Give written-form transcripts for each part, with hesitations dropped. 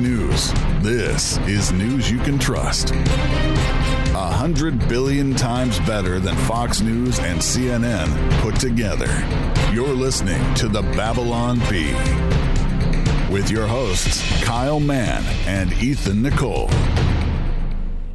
News. This is news you can trust. 100 billion times better than Fox News and CNN put together. You're listening to the Babylon Bee with your hosts, Kyle Mann and Ethan Nicole.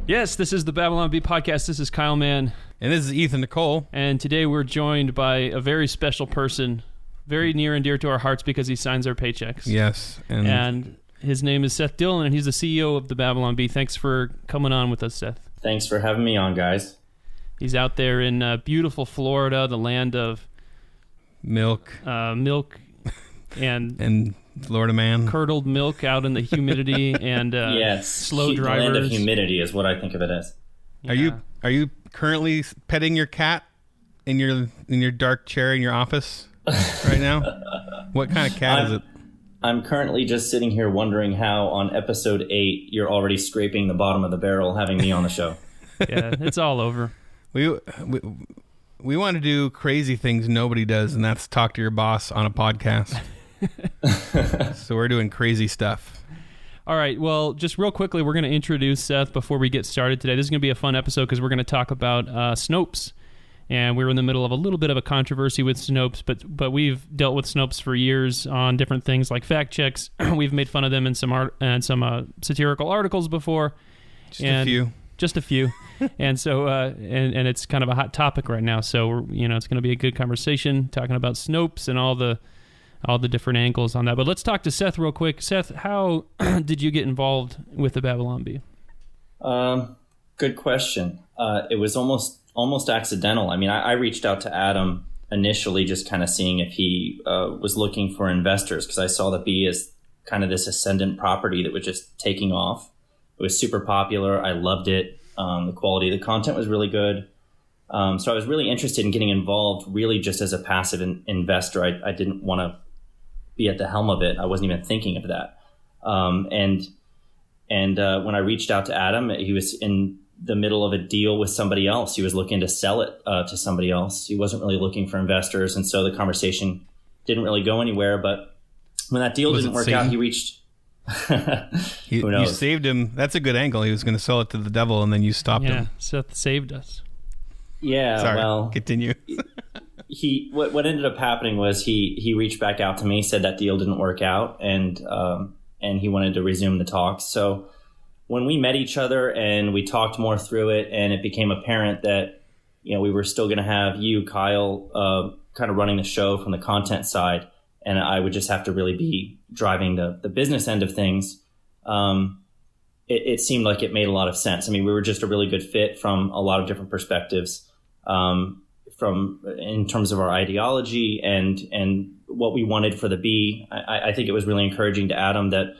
Yes, this is the Babylon Bee podcast. This is Kyle Mann. And this is Ethan Nicole. And today we're joined by a very special person, very near and dear to our hearts because he signs our paychecks. Yes. And his name is Seth Dillon, and he's the CEO of the Babylon Bee. Thanks for coming on with us, Seth. Thanks for having me on, guys. He's out there in beautiful Florida, the land of milk and Florida man, curdled milk out in the humidity and yes, slow drivers. The land of humidity is what I think of it as. Yeah. Are you currently petting your cat in your dark chair in your office right now? What kind of cat is it? I'm currently just sitting here wondering how on episode 8 you're already scraping the bottom of the barrel having me on the show. Yeah, it's all over. We want to do crazy things nobody does, and that's talk to your boss on a podcast. So we're doing crazy stuff. All right, well, just real quickly, we're going to introduce Seth before we get started today. This is going to be a fun episode because we're going to talk about Snopes. And we were in the middle of a little bit of a controversy with Snopes, but we've dealt with Snopes for years on different things like fact checks. We've made fun of them in some satirical articles before. Just a few. And so and it's kind of a hot topic right now. So it's going to be a good conversation talking about Snopes and all the different angles on that. But let's talk to Seth real quick. Seth, how did you get involved with the Babylon Bee? Good question. It was almost accidental. I mean, I reached out to Adam initially just kind of seeing if he was looking for investors because I saw the Bee as kind of this ascendant property that was just taking off. It was super popular. I loved it. The quality of the content was really good. So I was really interested in getting involved really just as a passive investor. I didn't want to be at the helm of it. I wasn't even thinking of that. And when I reached out to Adam, he was in the middle of a deal with somebody else. He was looking to sell it to somebody else. He wasn't really looking for investors. And so the conversation didn't really go anywhere. But when that deal didn't work out, he reached... Who knows? You saved him. That's a good angle. He was going to sell it to the devil, and then you stopped him. Yeah, Seth saved us. Yeah, sorry, well... Continue. What ended up happening was he reached back out to me, said that deal didn't work out, and he wanted to resume the talks. So when we met each other and we talked more through it, and it became apparent that we were still going to have you, Kyle, kind of running the show from the content side, and I would just have to really be driving the business end of things. It seemed like it made a lot of sense. I mean, we were just a really good fit from a lot of different perspectives, in terms of our ideology and what we wanted for the Bee. I think it was really encouraging to Adam that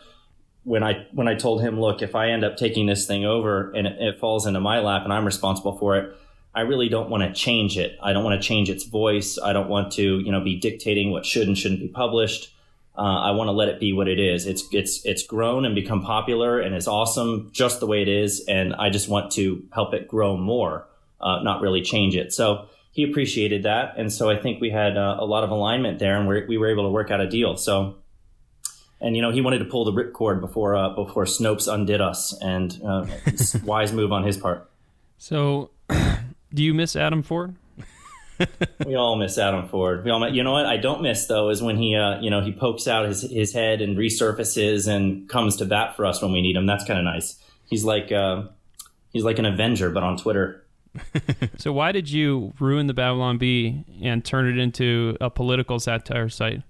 when I told him, look, if I end up taking this thing over and it falls into my lap and I'm responsible for it, I really don't want to change it. I don't want to change its voice. I don't want to, be dictating what should and shouldn't be published. I want to let it be what it is. It's grown and become popular and it's awesome just the way it is. And I just want to help it grow more, not really change it. So he appreciated that. And so I think we had a lot of alignment there and we were able to work out a deal. So, and, he wanted to pull the ripcord before Snopes undid us, and wise move on his part. So do you miss Adam Ford? We all miss Adam Ford. You know what I don't miss though is when he he pokes out his head and resurfaces and comes to bat for us when we need him. That's kind of nice. He's like an Avenger, but on Twitter. So why did you ruin the Babylon Bee and turn it into a political satire site?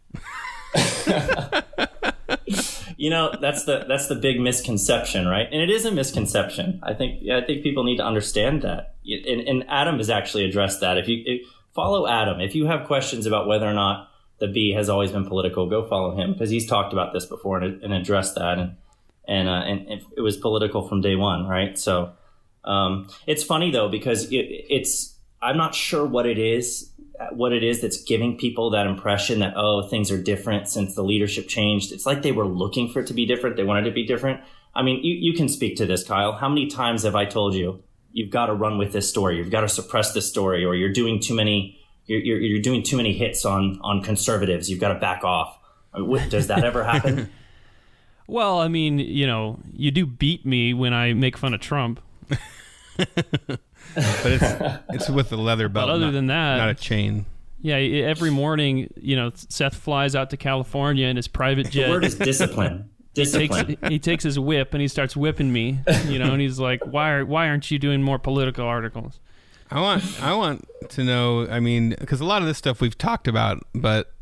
That's the big misconception, right? And it is a misconception. I think people need to understand that. And Adam has actually addressed that. If you follow Adam, if you have questions about whether or not the Bee has always been political, go follow him because he's talked about this before and addressed that. And it was political from day one, right? So it's funny though because I'm not sure what it is that's giving people that impression that, things are different since the leadership changed. It's like they were looking for it to be different. They wanted it to be different. I mean, you can speak to this, Kyle. How many times have I told you, you've got to run with this story. You've got to suppress this story, or you're doing too many hits on conservatives. You've got to back off. Does that ever happen? Well, I mean, you do beat me when I make fun of Trump. But it's with the leather belt. But other than that, not a chain. Yeah, every morning, Seth flies out to California in his private jet. The word is discipline. Discipline. He takes his whip and he starts whipping me, and he's like, "Why aren't you doing more political articles?" I want to know. I mean, because a lot of this stuff we've talked about, but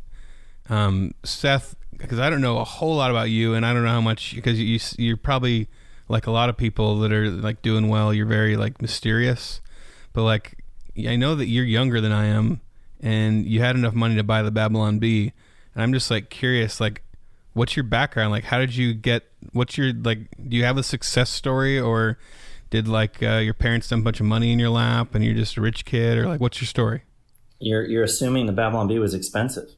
Seth, because I don't know a whole lot about you, and I don't know how much, because you're probably like a lot of people that are like doing well. You're very like mysterious, but like I know that you're younger than I am, and you had enough money to buy the Babylon Bee, and I'm just like curious, like, what's your background? Like, how did you get? What's your like? Do you have a success story, or did like your parents dump a bunch of money in your lap and you're just a rich kid, or like, what's your story? You're assuming the Babylon Bee was expensive.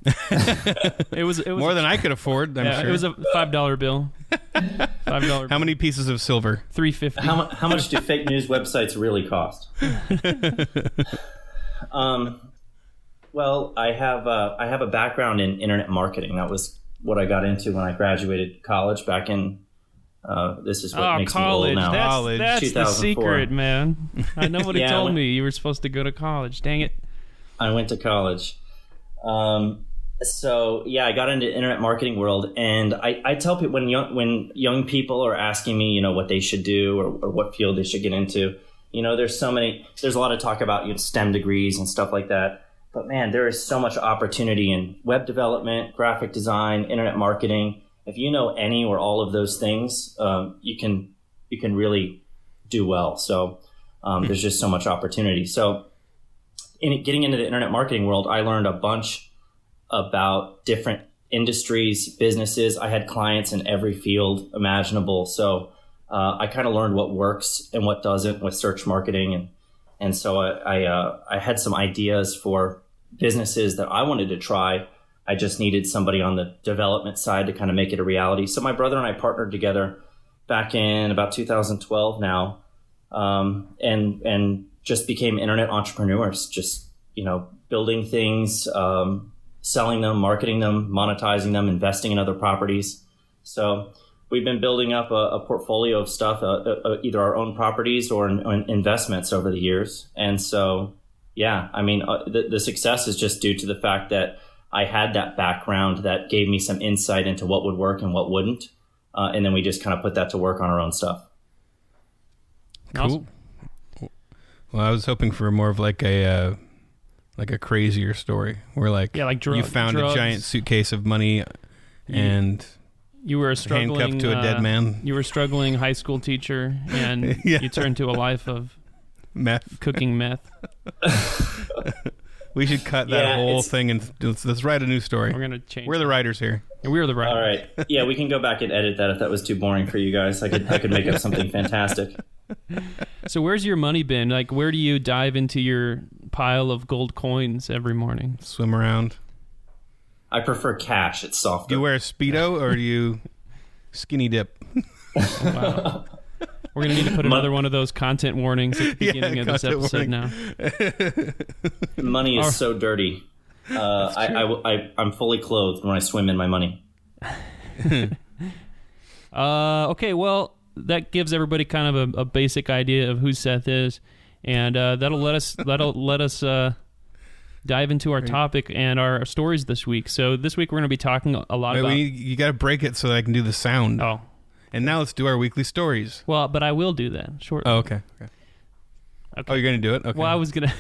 It was more than I could afford. I'm sure it was a $5 bill. $5. How many pieces of silver? $3.50. How much do fake news websites really cost? Well, I have a background in internet marketing. That was what I got into when I graduated college back in. This is what makes college. me old now. That's the secret, man. Nobody told me you were supposed to go to college. Dang it! I went to college. So yeah, I got into the internet marketing world, and I tell people when young people are asking me, what they should do or what field they should get into, there's a lot of talk about STEM degrees and stuff like that. But man, there is so much opportunity in web development, graphic design, internet marketing. If you know any or all of those things, you can really do well. So there's just so much opportunity. So in getting into the internet marketing world, I learned a bunch about different industries, businesses. I had clients in every field imaginable. So I kind of learned what works and what doesn't with search marketing. And so I had some ideas for businesses that I wanted to try. I just needed somebody on the development side to kind of make it a reality. So my brother and I partnered together back in about 2012 now, and just became internet entrepreneurs, just, building things, selling them, marketing them, monetizing them, investing in other properties. So we've been building up a portfolio of stuff, either our own properties or investments over the years. And so, yeah, I mean, the success is just due to the fact that I had that background that gave me some insight into what would work and what wouldn't. And then we just kind of put that to work on our own stuff. Cool. Well, I was hoping for more of like a crazier story where you found drugs. A giant suitcase of money and you were a struggling handcuffed to a dead man. You were a struggling high school teacher, and you turned to a life of cooking meth. We should cut that whole thing and let's write a new story. We're gonna change. We're the writers here. We're the writers. All right. Yeah, we can go back and edit that if that was too boring for you guys. I could make up something fantastic. So where's your money been? Like, where do you dive into your pile of gold coins every morning? Swim around. I prefer cash. It's softer. Do you wear a Speedo or do you skinny dip? Wow. We're going to need to put another one of those content warnings at the beginning of this episode now. Money is so dirty. I'm fully clothed when I swim in my money. Okay, well, that gives everybody kind of a basic idea of who Seth is, and that'll let us dive into our topic and our stories this week. So this week we're going to be talking a lot about... You got to break it so that I can do the sound. Oh. And now let's do our weekly stories. Well, but I will do that shortly. Oh, okay. Oh, you're going to do it? Okay. Well, I was going to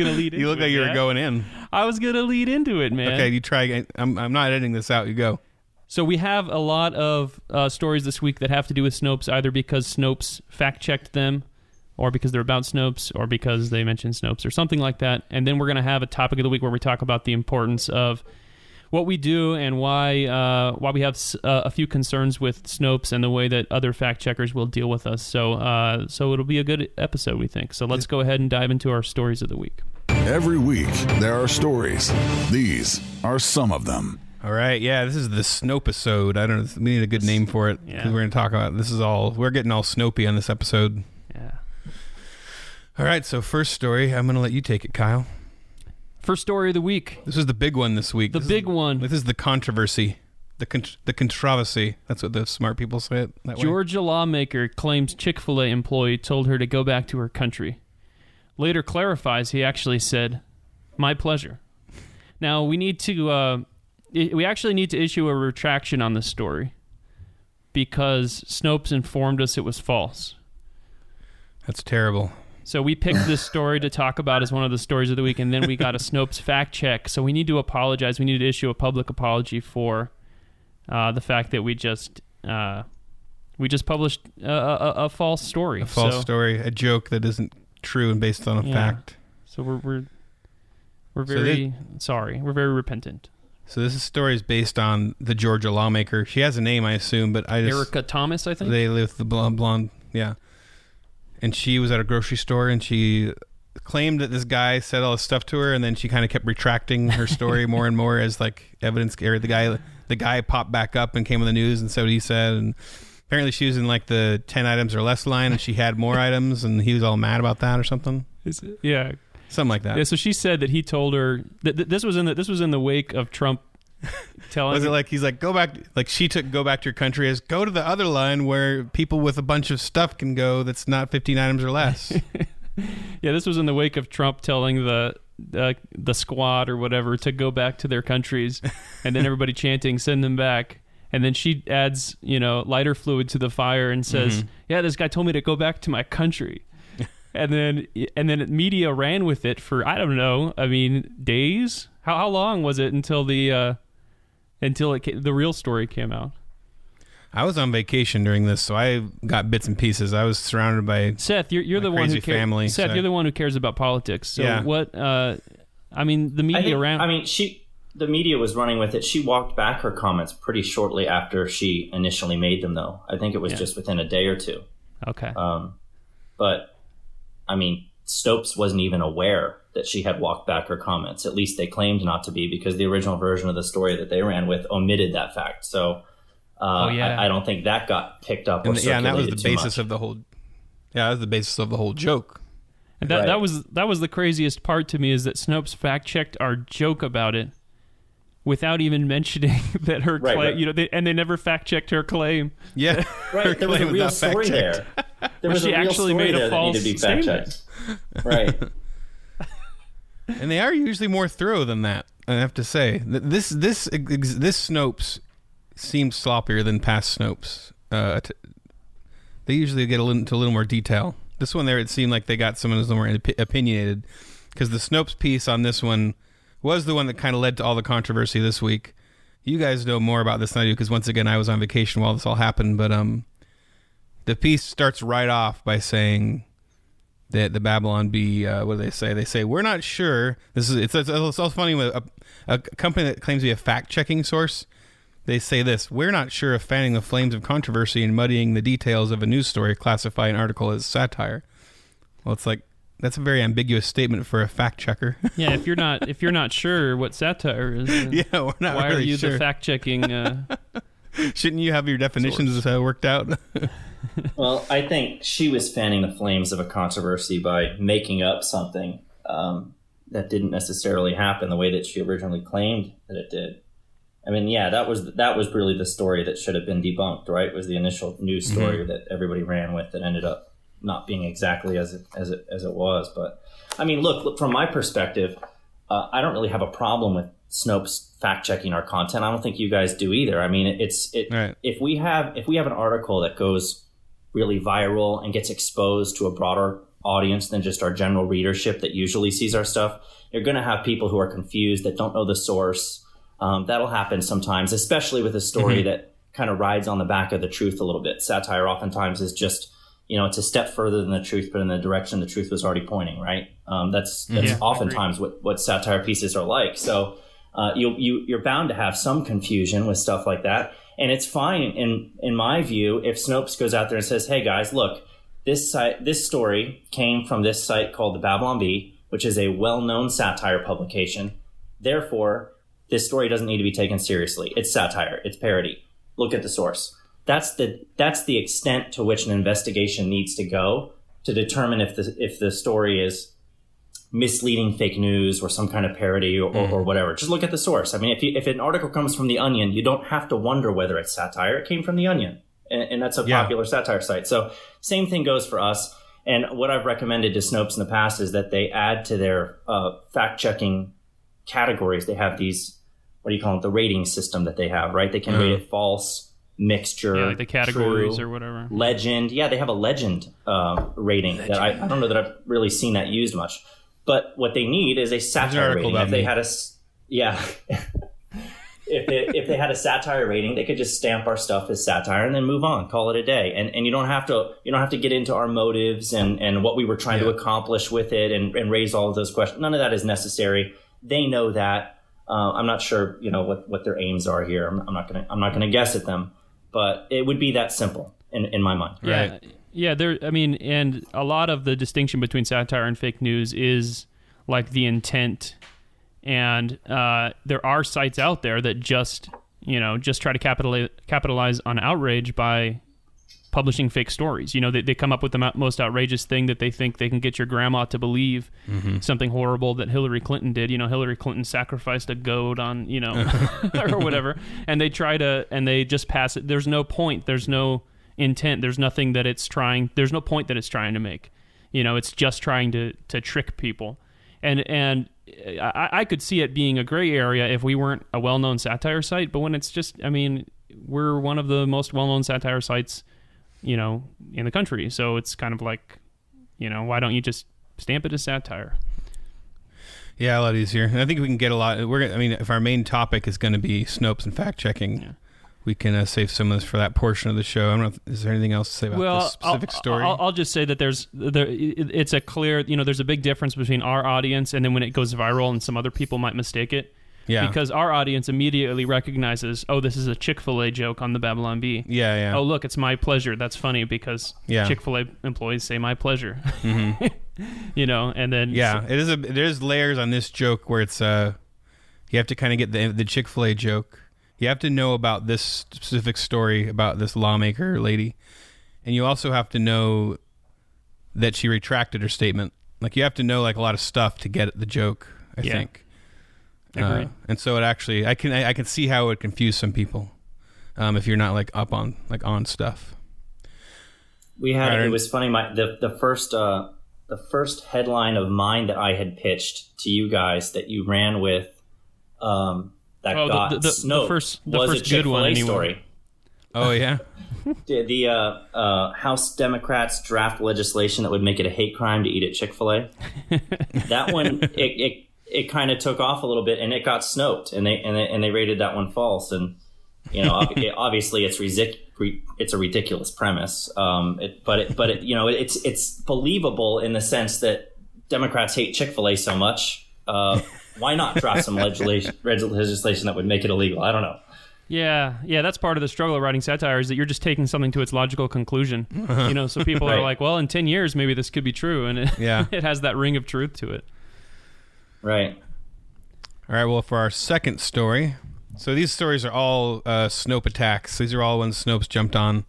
lead into it. You look like you were going in. I was going to lead into it, man. Okay, you try again. I'm not editing this out. You go. So we have a lot of stories this week that have to do with Snopes, either because Snopes fact-checked them, or because they're about Snopes, or because they mentioned Snopes, or something like that. And then we're going to have a topic of the week where we talk about the importance of what we do and why we have a few concerns with Snopes and the way that other fact-checkers will deal with us. So it'll be a good episode, we think. So let's go ahead and dive into our stories of the week. Every week, there are stories. These are some of them. All right, yeah, this is the Snope-isode. I don't know, we need a good name for it. Yeah. We're going to talk about, we're getting all Snopey on this episode. Yeah. All right, so first story, I'm going to let you take it, Kyle. First story of the week. This is the big one this week. The big one. This is the controversy. The controversy. That's what the smart people say it that way. Georgia lawmaker claims Chick-Fil-A employee told her to go back to her country. Later clarifies he actually said, "My pleasure." Now, we actually need to issue a retraction on this story because Snopes informed us it was false. That's terrible. So we picked this story to talk about as one of the stories of the week, and then we got a Snopes fact check. So we need to apologize. We need to issue a public apology for the fact that we just published a false story. A false story, a joke that isn't true and based on a fact. So we're very sorry. We're very repentant. So this story is based on the Georgia lawmaker. She has a name, I assume, but Erica Thomas, I think. They live with the blonde, yeah. And she was at a grocery store, and she claimed that this guy said all this stuff to her, and then she kind of kept retracting her story more and more as like evidence. Or the guy popped back up and came on the news and said what he said, and apparently she was in like the 10 items or less line, and she had more items, and he was all mad about that or something. Yeah. Something like that. Yeah, so she said that he told her that this was in the wake of Trump telling. Was it like he's like, go back? Like she took go back to your country as go to the other line where people with a bunch of stuff can go that's not 15 items or less. Yeah, this was in the wake of Trump telling the squad or whatever to go back to their countries, and then everybody chanting, "Send them back." And then she adds, lighter fluid to the fire and says, "Yeah, this guy told me to go back to my country." And then media ran with it for, I don't know, days. How long was it until the real story came out? I was on vacation during this, so I got bits and pieces. I was surrounded by Seth. You're the one who family. Seth, you're the one who cares about politics. So what? The media ran. The media was running with it. She walked back her comments pretty shortly after she initially made them, though. I think it was just within a day or two. Okay. But Snopes wasn't even aware that she had walked back her comments. At least they claimed not to be, because the original version of the story that they ran with omitted that fact. So I don't think that got picked up or circulated. And that was the basis of the whole. Yeah, that was the basis of the whole joke. And that was the craziest part to me, is that Snopes fact checked our joke about it without even mentioning that her claim. And they never fact checked her claim. Yeah, right. There was a real story there. There was she actually made a false statement. Right. And they are usually more thorough than that, I have to say. This Snopes seems sloppier than past Snopes. They usually get into a little more detail. This one there, it seemed like they got someone who's more opinionated, because the Snopes piece on this one was the one that kind of led to all the controversy this week. You guys know more about this than I do, because once again, I was on vacation while this all happened. But the piece starts right off by saying that the Babylon Bee, what do they say? They say, we're not sure. It's also funny with a company that claims to be a fact-checking source. They say this: we're not sure if fanning the flames of controversy and muddying the details of a news story classify an article as satire. Well, it's like, that's a very ambiguous statement for a fact checker. Yeah, if you're not sure what satire is, we're not. Why really are you sure. the fact checking? Shouldn't you have your definitions worked out? Well, I think she was fanning the flames of a controversy by making up something that didn't necessarily happen the way that she originally claimed that it did. That was really the story that should have been debunked, right? It was the initial news story that everybody ran with that ended up not being exactly as it was. But look, from my perspective, I don't really have a problem with Snopes fact checking our content. I don't think you guys do either. Right. If we have an article that goes really viral and gets exposed to a broader audience than just our general readership that usually sees our stuff, you're going to have people who are confused, that don't know the source. That'll happen sometimes, especially with a story that kind of rides on the back of the truth a little bit. Satire oftentimes is just, it's a step further than the truth, but in the direction the truth was already pointing, right? That's oftentimes what satire pieces are like. So you're bound to have some confusion with stuff like that. And it's fine, in my view, if Snopes goes out there and says, hey guys, look, this story came from this site called the Babylon Bee, which is a well-known satire publication. Therefore, this story doesn't need to be taken seriously. It's satire. It's parody. Look at the source. That's the extent to which an investigation needs to go to determine if the story is misleading fake news or some kind of parody or whatever. Just look at the source. I mean, if an article comes from The Onion, you don't have to wonder whether it's satire. It came from The Onion, and that's a popular satire site. So same thing goes for us. And what I've recommended to Snopes in the past is that they add to their fact-checking categories. They have these, what do you call it, the rating system that they have, right? They can rate it false, mixture, like the categories true, or whatever. Legend. Yeah, they have a legend rating that I don't know that I've really seen that used much. But what they need is a satire rating. If they had if they had a satire rating, they could just stamp our stuff as satire and then move on, call it a day. And you don't have to get into our motives and what we were trying to accomplish with it and raise all of those questions. None of that is necessary. They know that. I'm not sure, what their aims are here. I'm not gonna guess at them, but it would be that simple in my mind. Yeah. Right. Yeah, and a lot of the distinction between satire and fake news is like the intent. And there are sites out there that just try to capitalize on outrage by publishing fake stories. They come up with the most outrageous thing that they think they can get your grandma to believe something horrible that Hillary Clinton did. Hillary Clinton sacrificed a goat on, or whatever. And they just pass it. There's no point. There's no intent. There's nothing that there's no point that it's trying to make. It's just trying to trick people. And I could see it being a gray area if we weren't a well-known satire site, but when it's just, we're one of the most well-known satire sites, in the country. So it's kind of like, why don't you just stamp it as satire? Yeah, a lot easier. And I think we can get a lot. If our main topic is going to be Snopes and fact-checking, we can save some of this for that portion of the show. I don't know. Is there anything else to say about this specific story? I'll just say that it's a clear, there's a big difference between our audience and then when it goes viral and some other people might mistake it. Yeah. Because our audience immediately recognizes, oh, this is a Chick-Fil-A joke on the Babylon Bee. Yeah, yeah. Oh, look, it's my pleasure. That's funny because Chick-fil-A employees say my pleasure. Mm-hmm. And then... Yeah, there's layers on this joke where it's, you have to kind of get the Chick-fil-A joke. You have to know about this specific story about this lawmaker lady. And you also have to know that she retracted her statement. Like, you have to know, like, a lot of stuff to get the joke, I think. Agreed. And so it actually, I can see how it would confuse some people if you're not, like, up on, like, on stuff. It was funny, the first headline of mine that I had pitched to you guys that you ran with, the first a good one Chick-fil-A anyway. story. Oh, yeah? The House Democrats draft legislation that would make it a hate crime to eat at Chick-fil-A. That one, it kind of took off a little bit, and it got Snoped, and they rated that one false. And obviously it's a ridiculous premise. But it's believable in the sense that Democrats hate Chick-fil-A so much. Why not draft some legislation that would make it illegal? I don't know. Yeah, that's part of the struggle of writing satire is that you're just taking something to its logical conclusion. So people are like, well, in 10 years, maybe this could be true. And it has that ring of truth to it. Right. All right, well, for our second story, so these stories are all Snope attacks. These are all ones Snopes jumped on.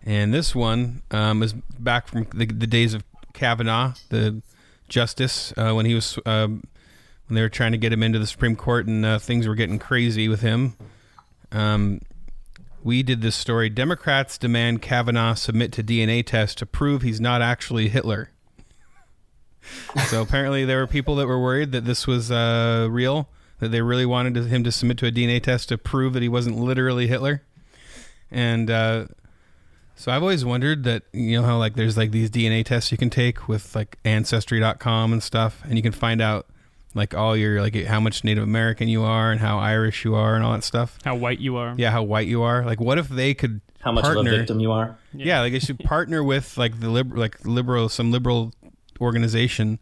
And this one is back from the days of Kavanaugh, the justice, when he was... when they were trying to get him into the Supreme Court and things were getting crazy with him. We did this story. Democrats demand Kavanaugh submit to DNA test to prove he's not actually Hitler. So apparently there were people that were worried that this was real, that they really wanted him to submit to a DNA test to prove that he wasn't literally Hitler. And so I've always wondered that, how like there's like these DNA tests you can take with like Ancestry.com and stuff, and you can find out like all your, like how much Native American you are and how Irish you are and all that stuff. How white you are. Yeah, how white you are. Like, what if they could How much of a victim you are. Yeah, like they should partner with like some liberal organization,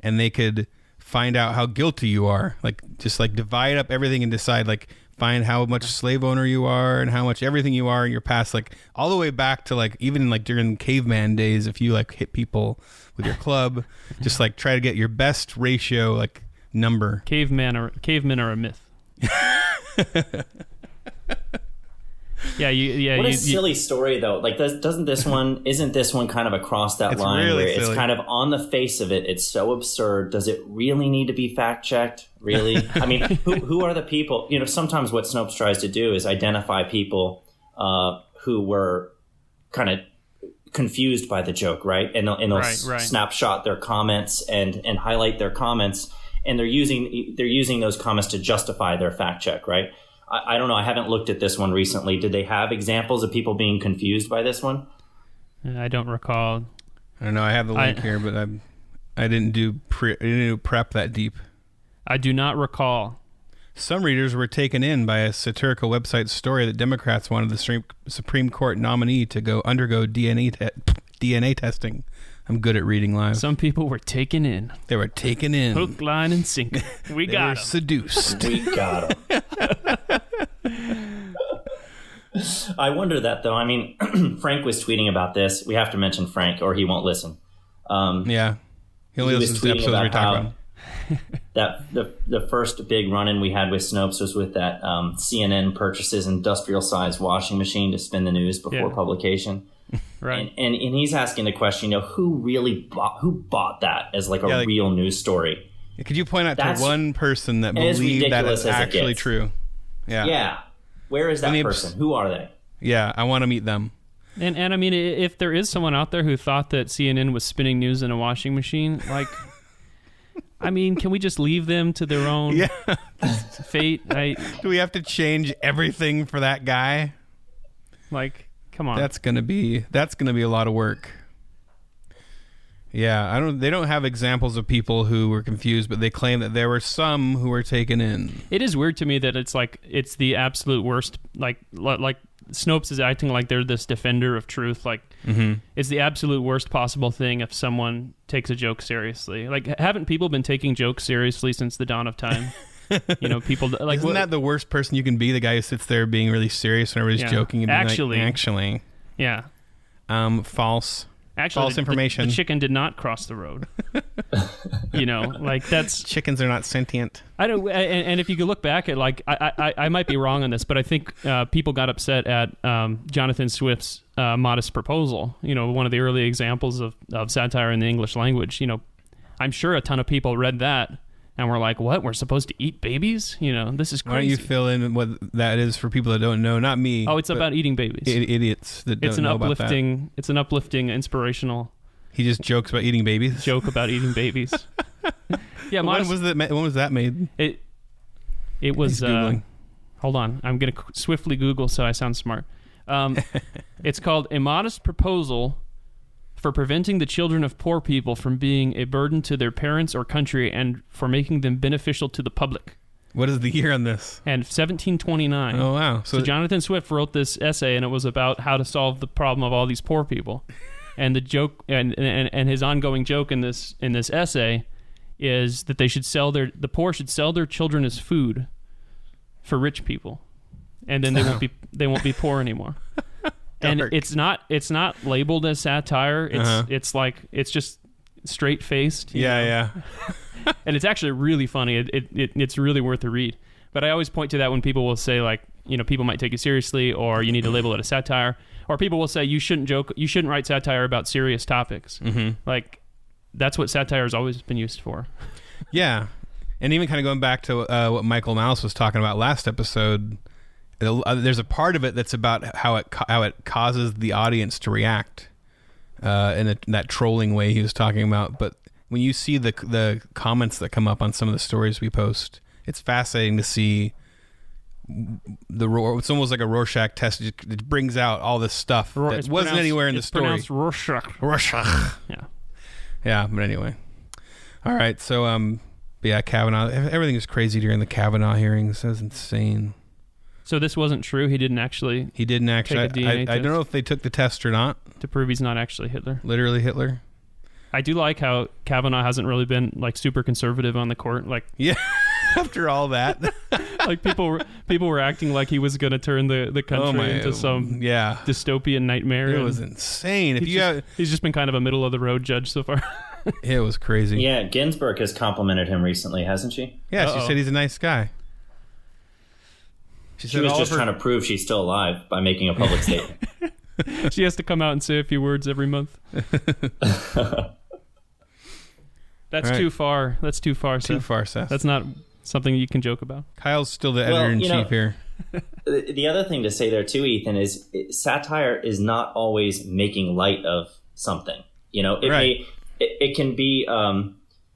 and they could find out how guilty you are. Like just like divide up everything and decide like find how much slave owner you are and how much everything you are in your past, like all the way back to like even like during caveman days, if you like hit people with your club, just like try to get your best ratio like number. Cavemen are a myth. What a silly story, though. Like, isn't this one kind of across that line really where silly. it's kind of on the face of it? It's so absurd. Does it really need to be fact checked? Really? I mean, who are the people? You know, sometimes what Snopes tries to do is identify people who were kind of confused by the joke, right? And they'll snapshot their comments and highlight their comments, and they're using those comments to justify their fact check, right? I don't know. I haven't looked at this one recently. Did they have examples of people being confused by this one? I don't recall. I don't know. I have the link here, but I didn't do prep that deep. I do not recall. Some readers were taken in by a satirical website story that Democrats wanted the Supreme Court nominee to undergo DNA testing. I'm good at reading live. Some people were taken in. They were taken in. Hook, line, and sinker. We got them. Seduced. We got them. I wonder that, though. I mean, Frank was tweeting about this. We have to mention Frank, or he won't listen. Yeah. He only listens to episodes we talk about. That the first big run-in we had with Snopes was with that CNN purchases industrial-sized washing machine to spin the news before publication. Right. And he's asking the question, who bought that as like a real news story? Could you point out to one person that believed that it's actually true? Yeah. Yeah. Where is that person? Who are they? Yeah, I want to meet them. And I mean, if there is someone out there who thought that CNN was spinning news in a washing machine, like, I mean, can we just leave them to their own fate? Do we have to change everything for that guy? Like, come on. That's gonna be a lot of work. Yeah, they don't have examples of people who were confused, but they claim that there were some who were taken in. It is weird to me that it's the absolute worst. Like Snopes is acting like they're this defender of truth. Like, it's the absolute worst possible thing if someone takes a joke seriously. Like, haven't people been taking jokes seriously since the dawn of time? People like. Isn't that the worst person you can be? The guy who sits there being really serious and everybody's joking and actually, yeah, false. Actually, false information. The chicken did not cross the road. Like, that's... Chickens are not sentient. I don't. And if you could look back at, like, I might be wrong on this, but I think people got upset at Jonathan Swift's Modest Proposal. One of the early examples of satire in the English language. I'm sure a ton of people read that and were like, "What? We're supposed to eat babies? This is crazy." Why don't you fill in what that is for people that don't know? Not me. Oh, it's about eating babies. Idiots that don't know about that. It's an uplifting, inspirational. He just jokes about eating babies. Joke about eating babies. Yeah. When was that made? It was. Hold on, I'm gonna swiftly Google so I sound smart. It's called A Modest Proposal for Preventing the Children of Poor People from Being a Burden to Their Parents or Country and for Making Them Beneficial to the Public. What is the year on this? And 1729. Oh, wow. So Jonathan Swift wrote this essay, and it was about how to solve the problem of all these poor people. And the joke, and his ongoing joke in this essay is that the poor should sell their children as food for rich people, and then they won't be pour anymore. And it's not labeled as satire. It's just straight faced. Yeah. And it's actually really funny. It's really worth a read. But I always point to that when people will say, like, people might take you seriously, or you need to label it as satire, or people will say you shouldn't write satire about serious topics. Like, that's what satire has always been used for. Yeah, and even kind of going back to what Michael Mouse was talking about last episode. There's a part of it that's about how it causes the audience to react in that trolling way he was talking about. But when you see the comments that come up on some of the stories we post, it's fascinating to see it's almost like a Rorschach test. It brings out all this stuff that wasn't anywhere in the story. It's pronounced Rorschach. Yeah. But anyway, all right. So Kavanaugh. Everything is crazy during the Kavanaugh hearings. That was insane. So this wasn't true? He didn't actually take a DNA test? I don't know if they took the test or not. To prove he's not actually Hitler. Literally Hitler. I do like how Kavanaugh hasn't really been, like, super conservative on the court. Like, yeah, after all that. Like, people were acting like he was going to turn the country into some dystopian nightmare. It was insane. He's just been kind of a middle-of-the-road judge so far. It was crazy. Yeah, Ginsburg has complimented him recently, hasn't she? Yeah, she said he's a nice guy. She was just trying to prove she's still alive by making a public statement. She has to come out and say a few words every month. That's too far. That's too far, Seth. Too far, Seth. That's not something you can joke about. Kyle's still the editor-in-chief here. The other thing to say there too, Ethan, is satire is not always making light of something. It can be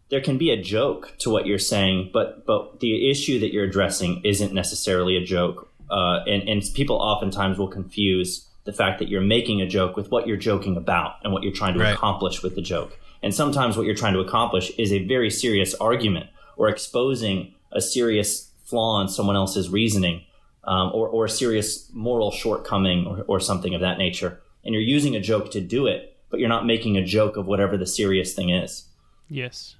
there can be a joke to what you're saying, but the issue that you're addressing isn't necessarily a joke. And people oftentimes will confuse the fact that you're making a joke with what you're joking about and what you're trying to accomplish with the joke. And sometimes what you're trying to accomplish is a very serious argument or exposing a serious flaw in someone else's reasoning, or a serious moral shortcoming or something of that nature. And you're using a joke to do it, but you're not making a joke of whatever the serious thing is. Yes.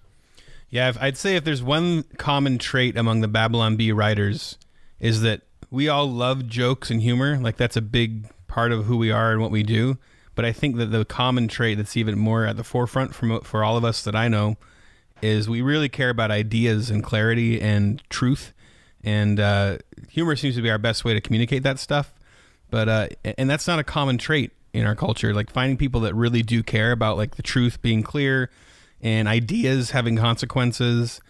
Yeah, I'd say if there's one common trait among the Babylon Bee writers is that we all love jokes and humor. Like, that's a big part of who we are and what we do. But I think that the common trait that's even more at the forefront for all of us that I know is we really care about ideas and clarity and truth. And humor seems to be our best way to communicate that stuff. But and that's not a common trait in our culture. Like, finding people that really do care about, like, the truth being clear and ideas having consequences.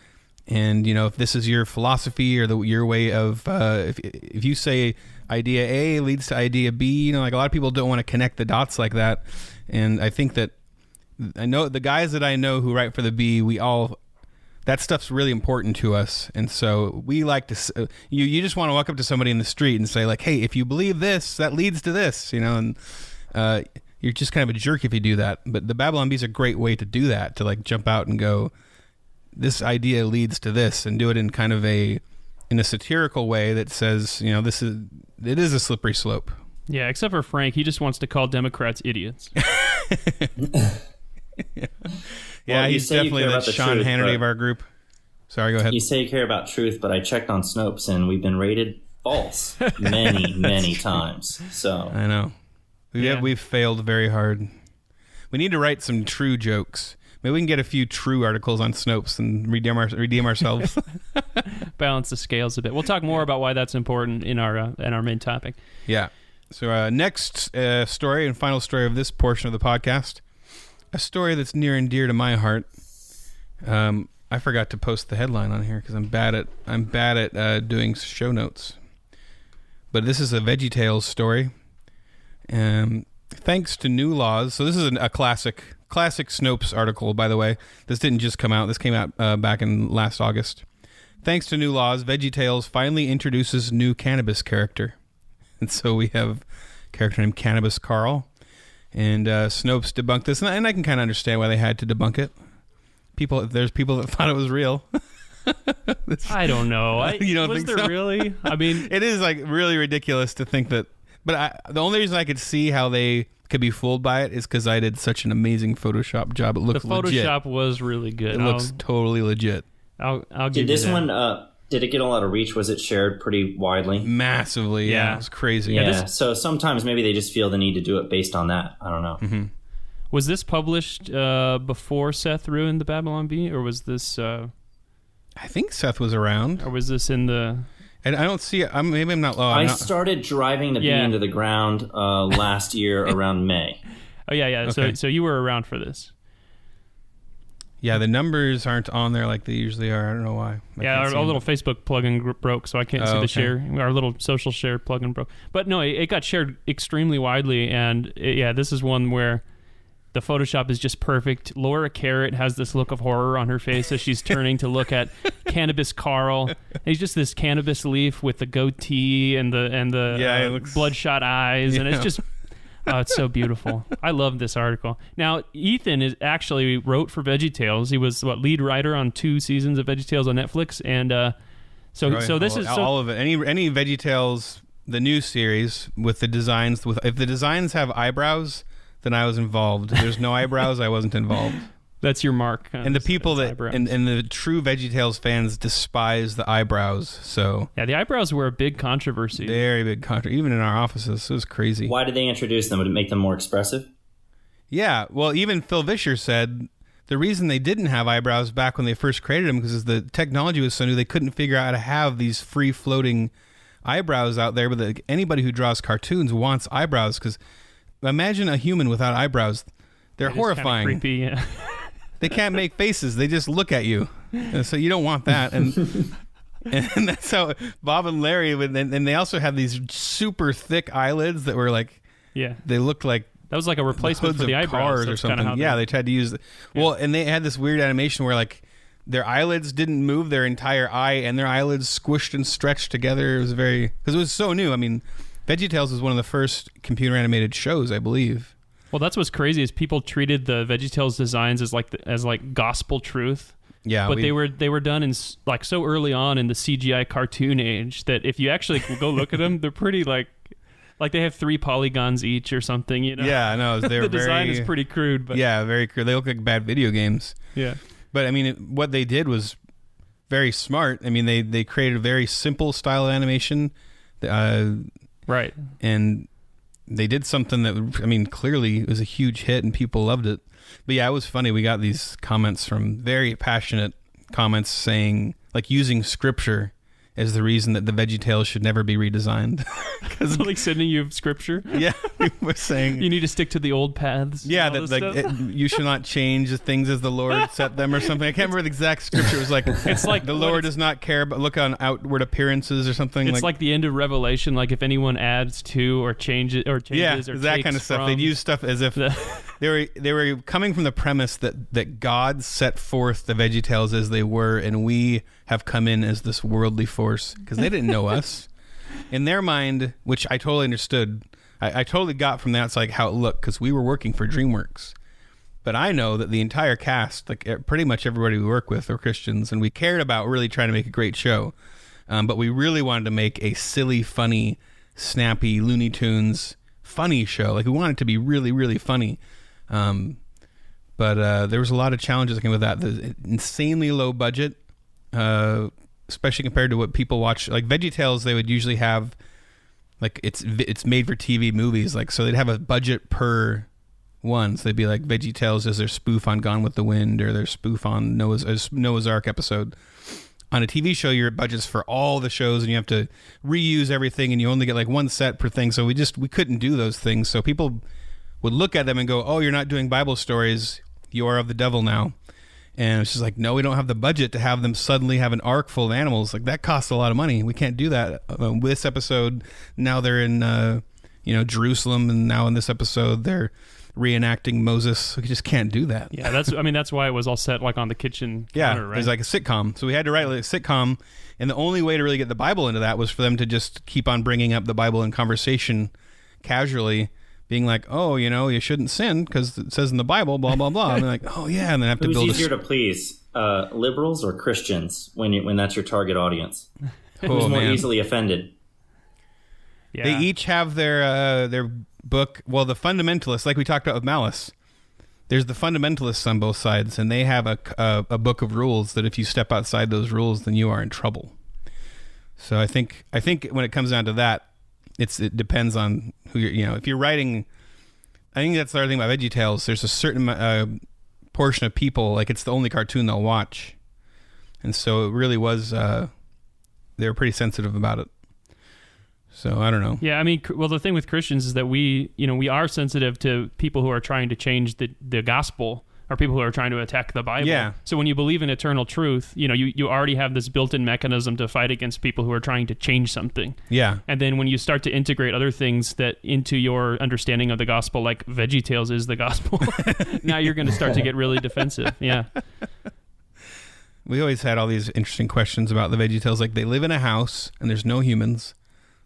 And, if this is your philosophy or your way of, if you say idea A leads to idea B, like, a lot of people don't want to connect the dots like that. And I think that I know the guys that I know who write for the Bee, that stuff's really important to us. And so we like to, you just want to walk up to somebody in the street and say, like, hey, if you believe this, that leads to this, and you're just kind of a jerk if you do that. But the Babylon Bee is a great way to do that, to, like, jump out and go, this idea leads to this, and do it in kind of in a satirical way that says, it is a slippery slope. Yeah, except for Frank, he just wants to call Democrats idiots. Yeah, he's definitely the Sean Hannity of our group. Sorry, go ahead. You say you care about truth, but I checked on Snopes, and we've been rated false many times. So I know. We've failed very hard. We need to write some true jokes. Maybe we can get a few true articles on Snopes and redeem ourselves. Balance the scales a bit. We'll talk more about why that's important in our main topic. Yeah. So next story and final story of this portion of the podcast, a story that's near and dear to my heart. I forgot to post the headline on here because I'm bad at doing show notes. But this is a VeggieTales story. Thanks to new laws. So this is a classic Snopes article, by the way. This didn't just come out. This came out back in last August. Thanks to new laws, VeggieTales finally introduces new Cannabis character. And so we have a character named Cannabis Carl. And Snopes debunked this. And I can kind of understand why they had to debunk it. There's people that thought it was real. I don't know. You don't think so? Was there really? I mean, it is, like, really ridiculous to think that. But the only reason I could see how they could be fooled by it is because I did such an amazing Photoshop job. It looks legit. The Photoshop was really good. It looks totally legit. I'll give Did you this that. one? Did it get a lot of reach? Was it shared pretty widely? Massively, yeah. It was crazy. Yeah. So sometimes maybe they just feel the need to do it based on that. I don't know. Mm-hmm. Was this published before Seth ruined the Babylon Bee, or was this? I think Seth was around. Or was this in the? And I don't see it. Maybe I'm not low. I started driving the Bee into the ground last year around May. Oh yeah. Okay. So you were around for this. Yeah, the numbers aren't on there like they usually are. I don't know why. Our little Facebook plugin broke, so I can't see the share. Our little social share plugin broke. But no, it got shared extremely widely, and this is one where the Photoshop is just perfect. Laura Carrot has this look of horror on her face as she's turning to look at Cannabis Carl. And he's just this cannabis leaf with the goatee and the bloodshot eyes, and it's just. Oh, it's so beautiful. I love this article. Now, Ethan actually wrote for VeggieTales. He was lead writer on 2 seasons of VeggieTales on Netflix, and so this is all of it. Any VeggieTales, the new series with the designs. If the designs have eyebrows, then I was involved. If there's no eyebrows, I wasn't involved. That's your mark. And the people that and the true VeggieTales fans despise the eyebrows. So yeah, the eyebrows were a big controversy. Very big controversy, even in our offices. It was crazy. Why did they introduce them? Would it make them more expressive? Yeah, well, even Phil Vischer said the reason they didn't have eyebrows back when they first created them because the technology was so new they couldn't figure out how to have these free-floating eyebrows out there, but anybody who draws cartoons wants eyebrows, because imagine a human without eyebrows. They're horrifying. Creepy, yeah. They can't make faces. They just look at you. And so you don't want that. And that's how Bob and Larry, and they also had these super thick eyelids that were like, they looked like, that was like a replacement for the eyebrows or something. Yeah, they tried to use it. Well, and they had this weird animation where like their eyelids didn't move their entire eye, and their eyelids squished and stretched together. It was because it was so new. I mean, VeggieTales was one of the first computer animated shows, I believe. Well, that's what's crazy is people treated the VeggieTales designs as like gospel truth. Yeah, but they were done in like so early on in the CGI cartoon age that if you actually go look at them, they're pretty like they have 3 polygons each or something. You know? Yeah, no, they're the design is pretty crude. But yeah, very crude. They look like bad video games. Yeah, but I mean, what they did was very smart. I mean, they created a very simple style of animation, right, and they did something that, I mean, clearly it was a huge hit and people loved it. But yeah, it was funny. We got these comments from very passionate comments saying, like, using scripture as the reason that the VeggieTales should never be redesigned. Because like sending you scripture. Yeah, we're saying you need to stick to the old paths. Yeah, that like you should not change the things as the Lord set them or something. I can't remember the exact scripture. It was like it's like the Lord does not care but look on outward appearing or something. It's like the end of Revelation. Like if anyone adds to or changes or that kind of stuff. They'd use stuff as if they were coming from the premise that God set forth the VeggieTales as they were, and we have come in as this worldly force because they didn't know us. In their mind, which I totally understood, I totally got from the outside how it looked because we were working for DreamWorks. But I know that the entire cast, like pretty much everybody we work with, are Christians, and we cared about really trying to make a great show. But we really wanted to make a silly, funny, snappy, Looney Tunes funny show. Like we wanted it to be really, really funny. But there was a lot of challenges that came with that. The insanely low budget, especially compared to what people watch. Like VeggieTales, they would usually have, like it's made for TV movies. Like so, they'd have a budget per one. So they'd be like VeggieTales as their spoof on Gone with the Wind or their spoof on Noah's Ark episode. On a TV show, your budget's for all the shows, and you have to reuse everything, and you only get like one set per thing. So we couldn't do those things. So people would look at them and go, "Oh, you're not doing Bible stories. You are of the devil now." And it's just like, no, we don't have the budget to have them suddenly have an ark full of animals. Like that costs a lot of money. We can't do that. This episode, now they're in, Jerusalem, and now in this episode they're reenacting Moses. We just can't do that. Yeah, that's why it was all set like on the kitchen counter, right? It was like a sitcom. So we had to write like a sitcom, and the only way to really get the Bible into that was for them to just keep on bringing up the Bible in conversation casually, being like, oh, you shouldn't sin because it says in the Bible, blah, blah, blah. And they're like, oh, yeah. And then have to build Who's easier to please, liberals or Christians when that's your target audience? Who's more easily offended? Yeah. They each have their book. Well, the fundamentalists, like we talked about with Malice, there's the fundamentalists on both sides, and they have a book of rules that if you step outside those rules, then you are in trouble. So I think when it comes down to that, it depends on who if you're writing. I think that's the other thing about VeggieTales. There's a certain portion of people, like it's the only cartoon they'll watch, and so it really was. They were pretty sensitive about it. So I don't know. Yeah, I mean, well, the thing with Christians is that we are sensitive to people who are trying to change the gospel, or people who are trying to attack the Bible. Yeah. So when you believe in eternal truth, you already have this built-in mechanism to fight against people who are trying to change something. Yeah. And then when you start to integrate other things that into your understanding of the gospel, like VeggieTales is the gospel, now you're going to start to get really defensive. Yeah. We always had all these interesting questions about the VeggieTales. Like they live in a house and there's no humans.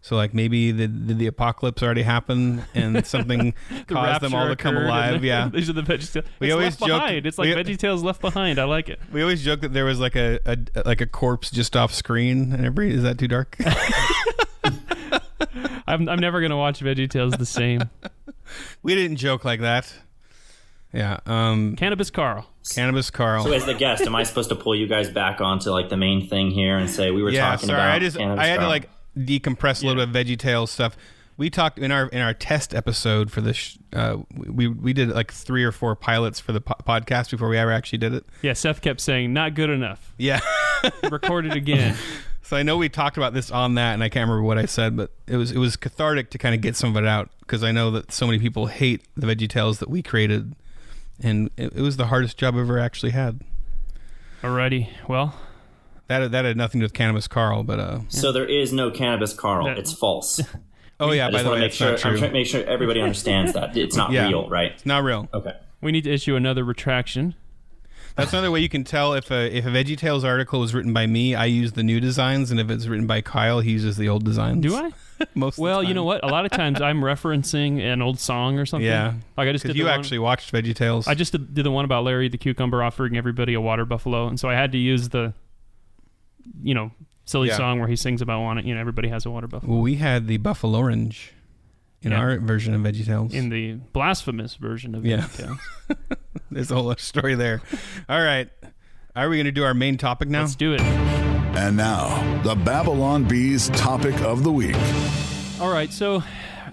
So, like, maybe did the apocalypse already happen and something caused them all to come alive? Yeah. These are the VeggieTales. We always joke. It's like VeggieTales Left Behind. I like it. We always joke that there was like a corpse just off screen. And is that too dark? I'm never going to watch VeggieTales the same. We didn't joke like that. Yeah. Cannabis Carl. Cannabis Carl. So as the guest, am I supposed to pull you guys back onto like the main thing here and say we were talking about Cannabis I had Carl. to like decompress a little bit of VeggieTales stuff. We talked in our test episode for this. We did like 3 or 4 pilots for the podcast before we ever actually did it. Yeah, Seth kept saying not good enough. Yeah, record it again. So I know we talked about this on that, and I can't remember what I said, but it was cathartic to kind of get some of it out, because I know that so many people hate the VeggieTales that we created, and it was the hardest job I've ever actually had. Alrighty, well, that had nothing to do with Cannabis Carl, but So there is no Cannabis Carl. It's false. oh yeah, by the way, I'm trying to make sure everybody understands that it's not real, right? It's not real. Okay. we need to issue another retraction. That's another way you can tell if a VeggieTales article was written by me, I use the new designs, and if it's written by Kyle, he uses the old designs. Do I? Most. Well, of the time. you know what? A lot of times I'm referencing an old song or something. Yeah, like I just did. You actually watched VeggieTales. I just did the one about Larry the Cucumber offering everybody a water buffalo, and so I had to use the, silly song where he sings about everybody has a water buffalo. Well, we had the Buffalo Orange in our version of VeggieTales. In the blasphemous version of VeggieTales. There's a whole other story there. All right. Are we going to do our main topic now? Let's do it. And now, the Babylon Bees topic of the week. All right, so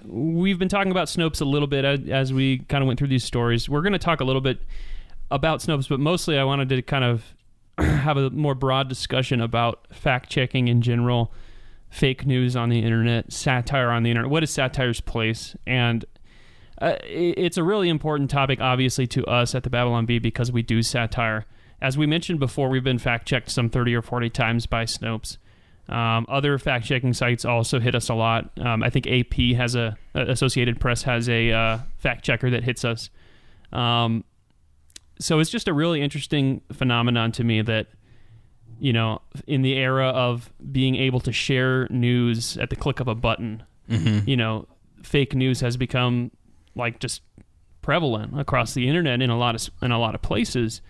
we've been talking about Snopes a little bit as we kind of went through these stories. We're going to talk a little bit about Snopes, but mostly I wanted to kind of have a more broad discussion about fact-checking in general, fake news on the internet, satire on the internet. What is satire's place? And it's a really important topic, obviously, to us at the Babylon Bee because we do satire. As we mentioned before, we've been fact-checked some 30 or 40 times by Snopes. Other fact-checking sites also hit us a lot. I think AP has Associated Press has a fact-checker that hits us. So it's just a really interesting phenomenon to me that, in the era of being able to share news at the click of a button, fake news has become just prevalent across the internet in a lot of places.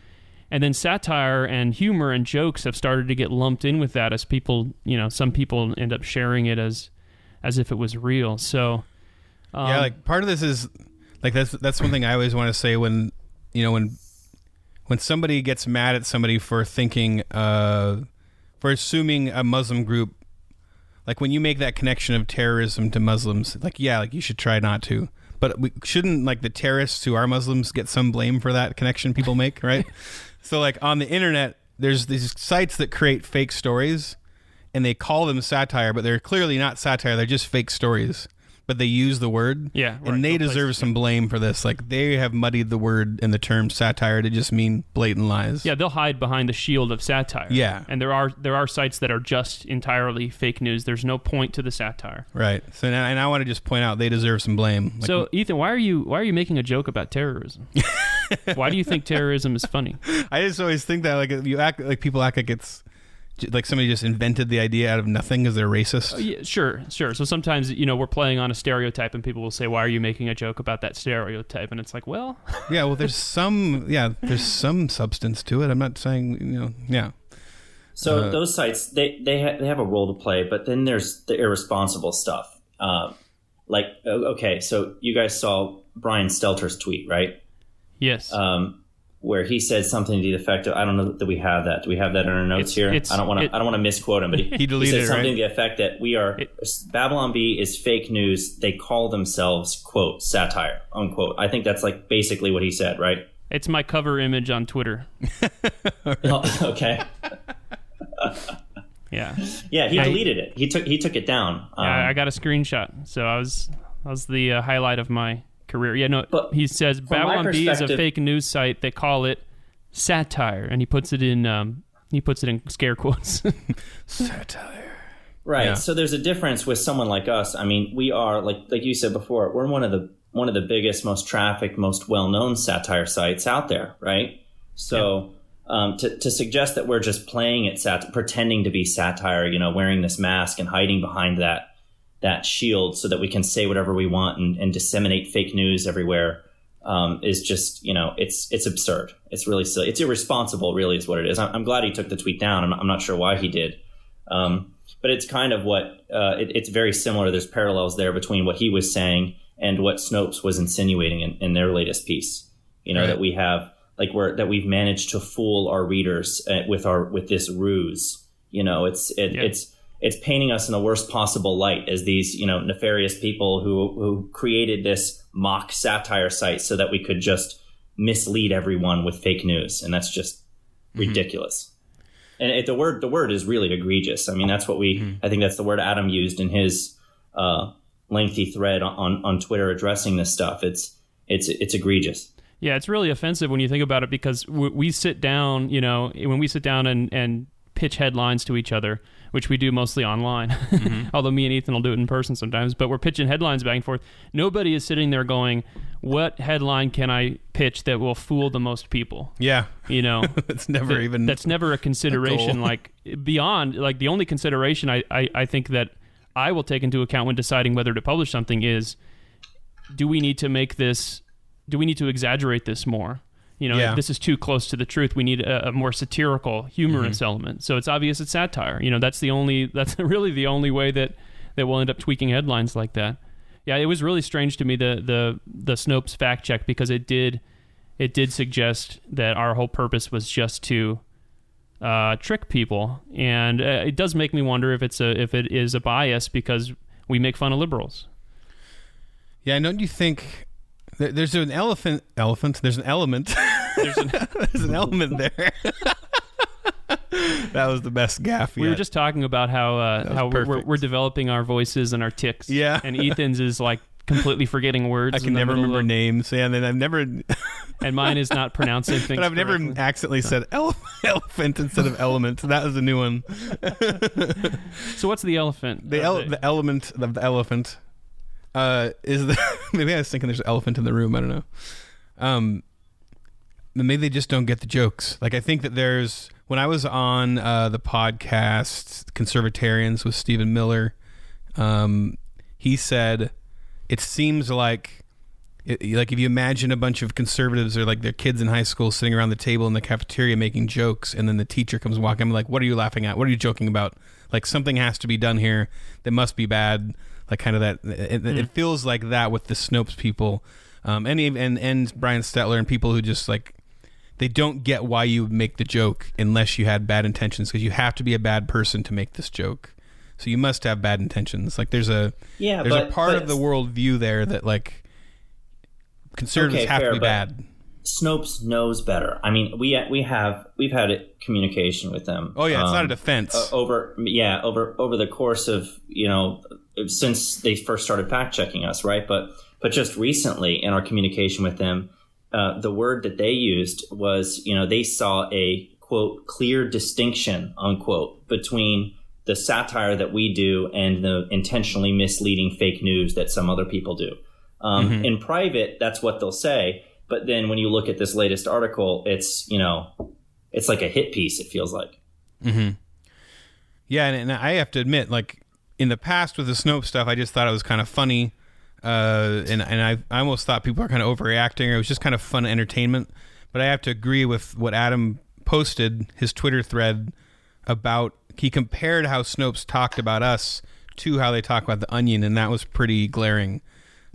And then satire and humor and jokes have started to get lumped in with that as people, some people end up sharing it as if it was real. So, part of this is that's one thing I always want to say when somebody gets mad at somebody for thinking, for assuming a Muslim group, when you make that connection of terrorism to Muslims, you should try not to. But shouldn't the terrorists who are Muslims get some blame for that connection people make, right? So on the internet, there's these sites that create fake stories, and they call them satire, but they're clearly not satire. They're just fake stories. But they use the word, and they deserve some blame for this. They have muddied the word and the term satire to just mean blatant lies. Yeah, they'll hide behind the shield of satire. Yeah, and there are sites that are just entirely fake news. There's no point to the satire. Right. So now, and I want to just point out they deserve some blame. So Ethan, why are you making a joke about terrorism? Why do you think terrorism is funny? I just always think that people act like it's. Somebody just invented the idea out of nothing because they're racist. Yeah, sure. So sometimes, we're playing on a stereotype and people will say, why are you making a joke about that stereotype? And it's well... yeah, well, there's some substance to it. I'm not saying, yeah. So those sites, they have a role to play, but then there's the irresponsible stuff. Okay, so you guys saw Brian Stelter's tweet, right? Yes. Where he said something to the effect of, I don't know that we have that. Do we have that in our notes here? I don't want to misquote him, but he deleted said something it, right? to the effect that Babylon Bee is fake news. They call themselves, quote, satire, unquote. I think that's basically what he said, right? It's my cover image on Twitter. Okay. Yeah. Yeah, he deleted it. He took it down. I got a screenshot. So I was the highlight of my career. Yeah, no, but he says Babylon Bee is a fake news site. They call it satire, and he puts it in scare quotes. Satire. Right. Yeah. So there's a difference with someone like us. I mean, we are like you said before, we're one of the biggest, most trafficked, most well-known satire sites out there, right? So to suggest that we're just playing at pretending to be satire, wearing this mask and hiding behind that shield so that we can say whatever we want and disseminate fake news everywhere is just, it's absurd. It's really silly. It's irresponsible, really, is what it is. I'm glad he took the tweet down. I'm not sure why he did. But it's kind of what it's very similar. There's parallels there between what he was saying and what Snopes was insinuating in their latest piece. Right. That we have that we've managed to fool our readers with this ruse. It's painting us in the worst possible light as these, nefarious people who created this mock satire site so that we could just mislead everyone with fake news. And that's just ridiculous. And the word is really egregious. I mean, that's what I think that's the word Adam used in his lengthy thread on Twitter addressing this stuff. It's egregious. Yeah, it's really offensive when you think about it, because we sit down, when we sit down and pitch headlines to each other, which we do mostly online, although me and Ethan will do it in person sometimes, but we're pitching headlines back and forth. Nobody is sitting there going, what headline can I pitch that will fool the most people? Yeah. That's never a consideration. Like, beyond, like, the only consideration I think that I will take into account when deciding whether to publish something is, do we need to exaggerate this more? If this is too close to the truth, we need a more satirical, humorous element. So it's obvious it's satire. That's really the only way that we'll end up tweaking headlines like that. Yeah, it was really strange to me, the Snopes fact check, because it did suggest that our whole purpose was just to trick people, and it does make me wonder if it is a bias because we make fun of liberals. Yeah, don't you think? There's an elephant. There's an element. There's an element there. That was the best gaffe yet. We were just talking about how we're developing our voices and our tics. Yeah. And Ethan's is like completely forgetting words. I can never remember names. Yeah, and then I've never. And mine is not pronouncing things. But I've never accidentally said elephant instead of element. That was a new one. So what's the elephant? The element of the elephant. Maybe I was thinking there's an elephant in the room. I don't know. Maybe they just don't get the jokes. Like, I think that when I was on the podcast Conservatarians with Stephen Miller, he said it seems like if you imagine a bunch of conservatives or like their kids in high school sitting around the table in the cafeteria making jokes, and then the teacher comes walking, I'm like, what are you laughing at? What are you joking about? Like, something has to be done here that must be bad. Like, kind of that, it feels like that with the Snopes people, and Brian Stetler and people who just like, they don't get why you would make the joke unless you had bad intentions, because you have to be a bad person to make this joke. So you must have bad intentions. Like, there's a part of the world view there that like conservatives have to be bad. Snopes knows better. I mean, we've had a communication with them. Oh yeah, it's not a defense. Over the course of since they first started fact checking us, right? But just recently in our communication with them, the word that they used was, they saw a quote clear distinction unquote between the satire that we do and the intentionally misleading fake news that some other people do. In private, that's what they'll say. But then when you look at this latest article, it's like a hit piece, it feels like. Mm-hmm. Yeah, and I have to admit, like, in the past with the Snopes stuff, I just thought it was kind of funny. And I almost thought people were kind of overreacting, or it was just kind of fun entertainment. But I have to agree with what Adam posted, his Twitter thread, about, he compared how Snopes talked about us to how they talk about The Onion, and that was pretty glaring.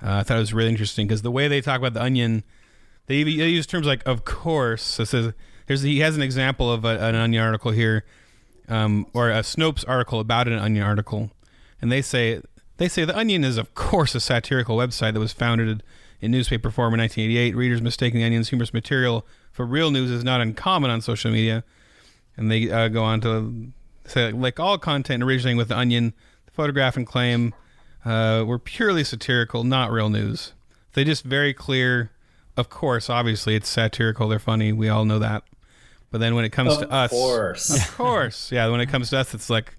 I thought it was really interesting, because the way they talk about The Onion, they use terms like, of course. So it says, he has an example of an Onion article here, or a Snopes article about an Onion article. And they say The Onion is, of course, a satirical website that was founded in newspaper form in 1988. Readers mistaking The Onion's humorous material for real news is not uncommon on social media. And they go on to say, like all content originating with The Onion, the photograph and claim were purely satirical, not real news. They just very clear, of course, obviously, it's satirical, they're funny, we all know that. But then when it comes to us... Of course. Yeah, when it comes to us, it's like,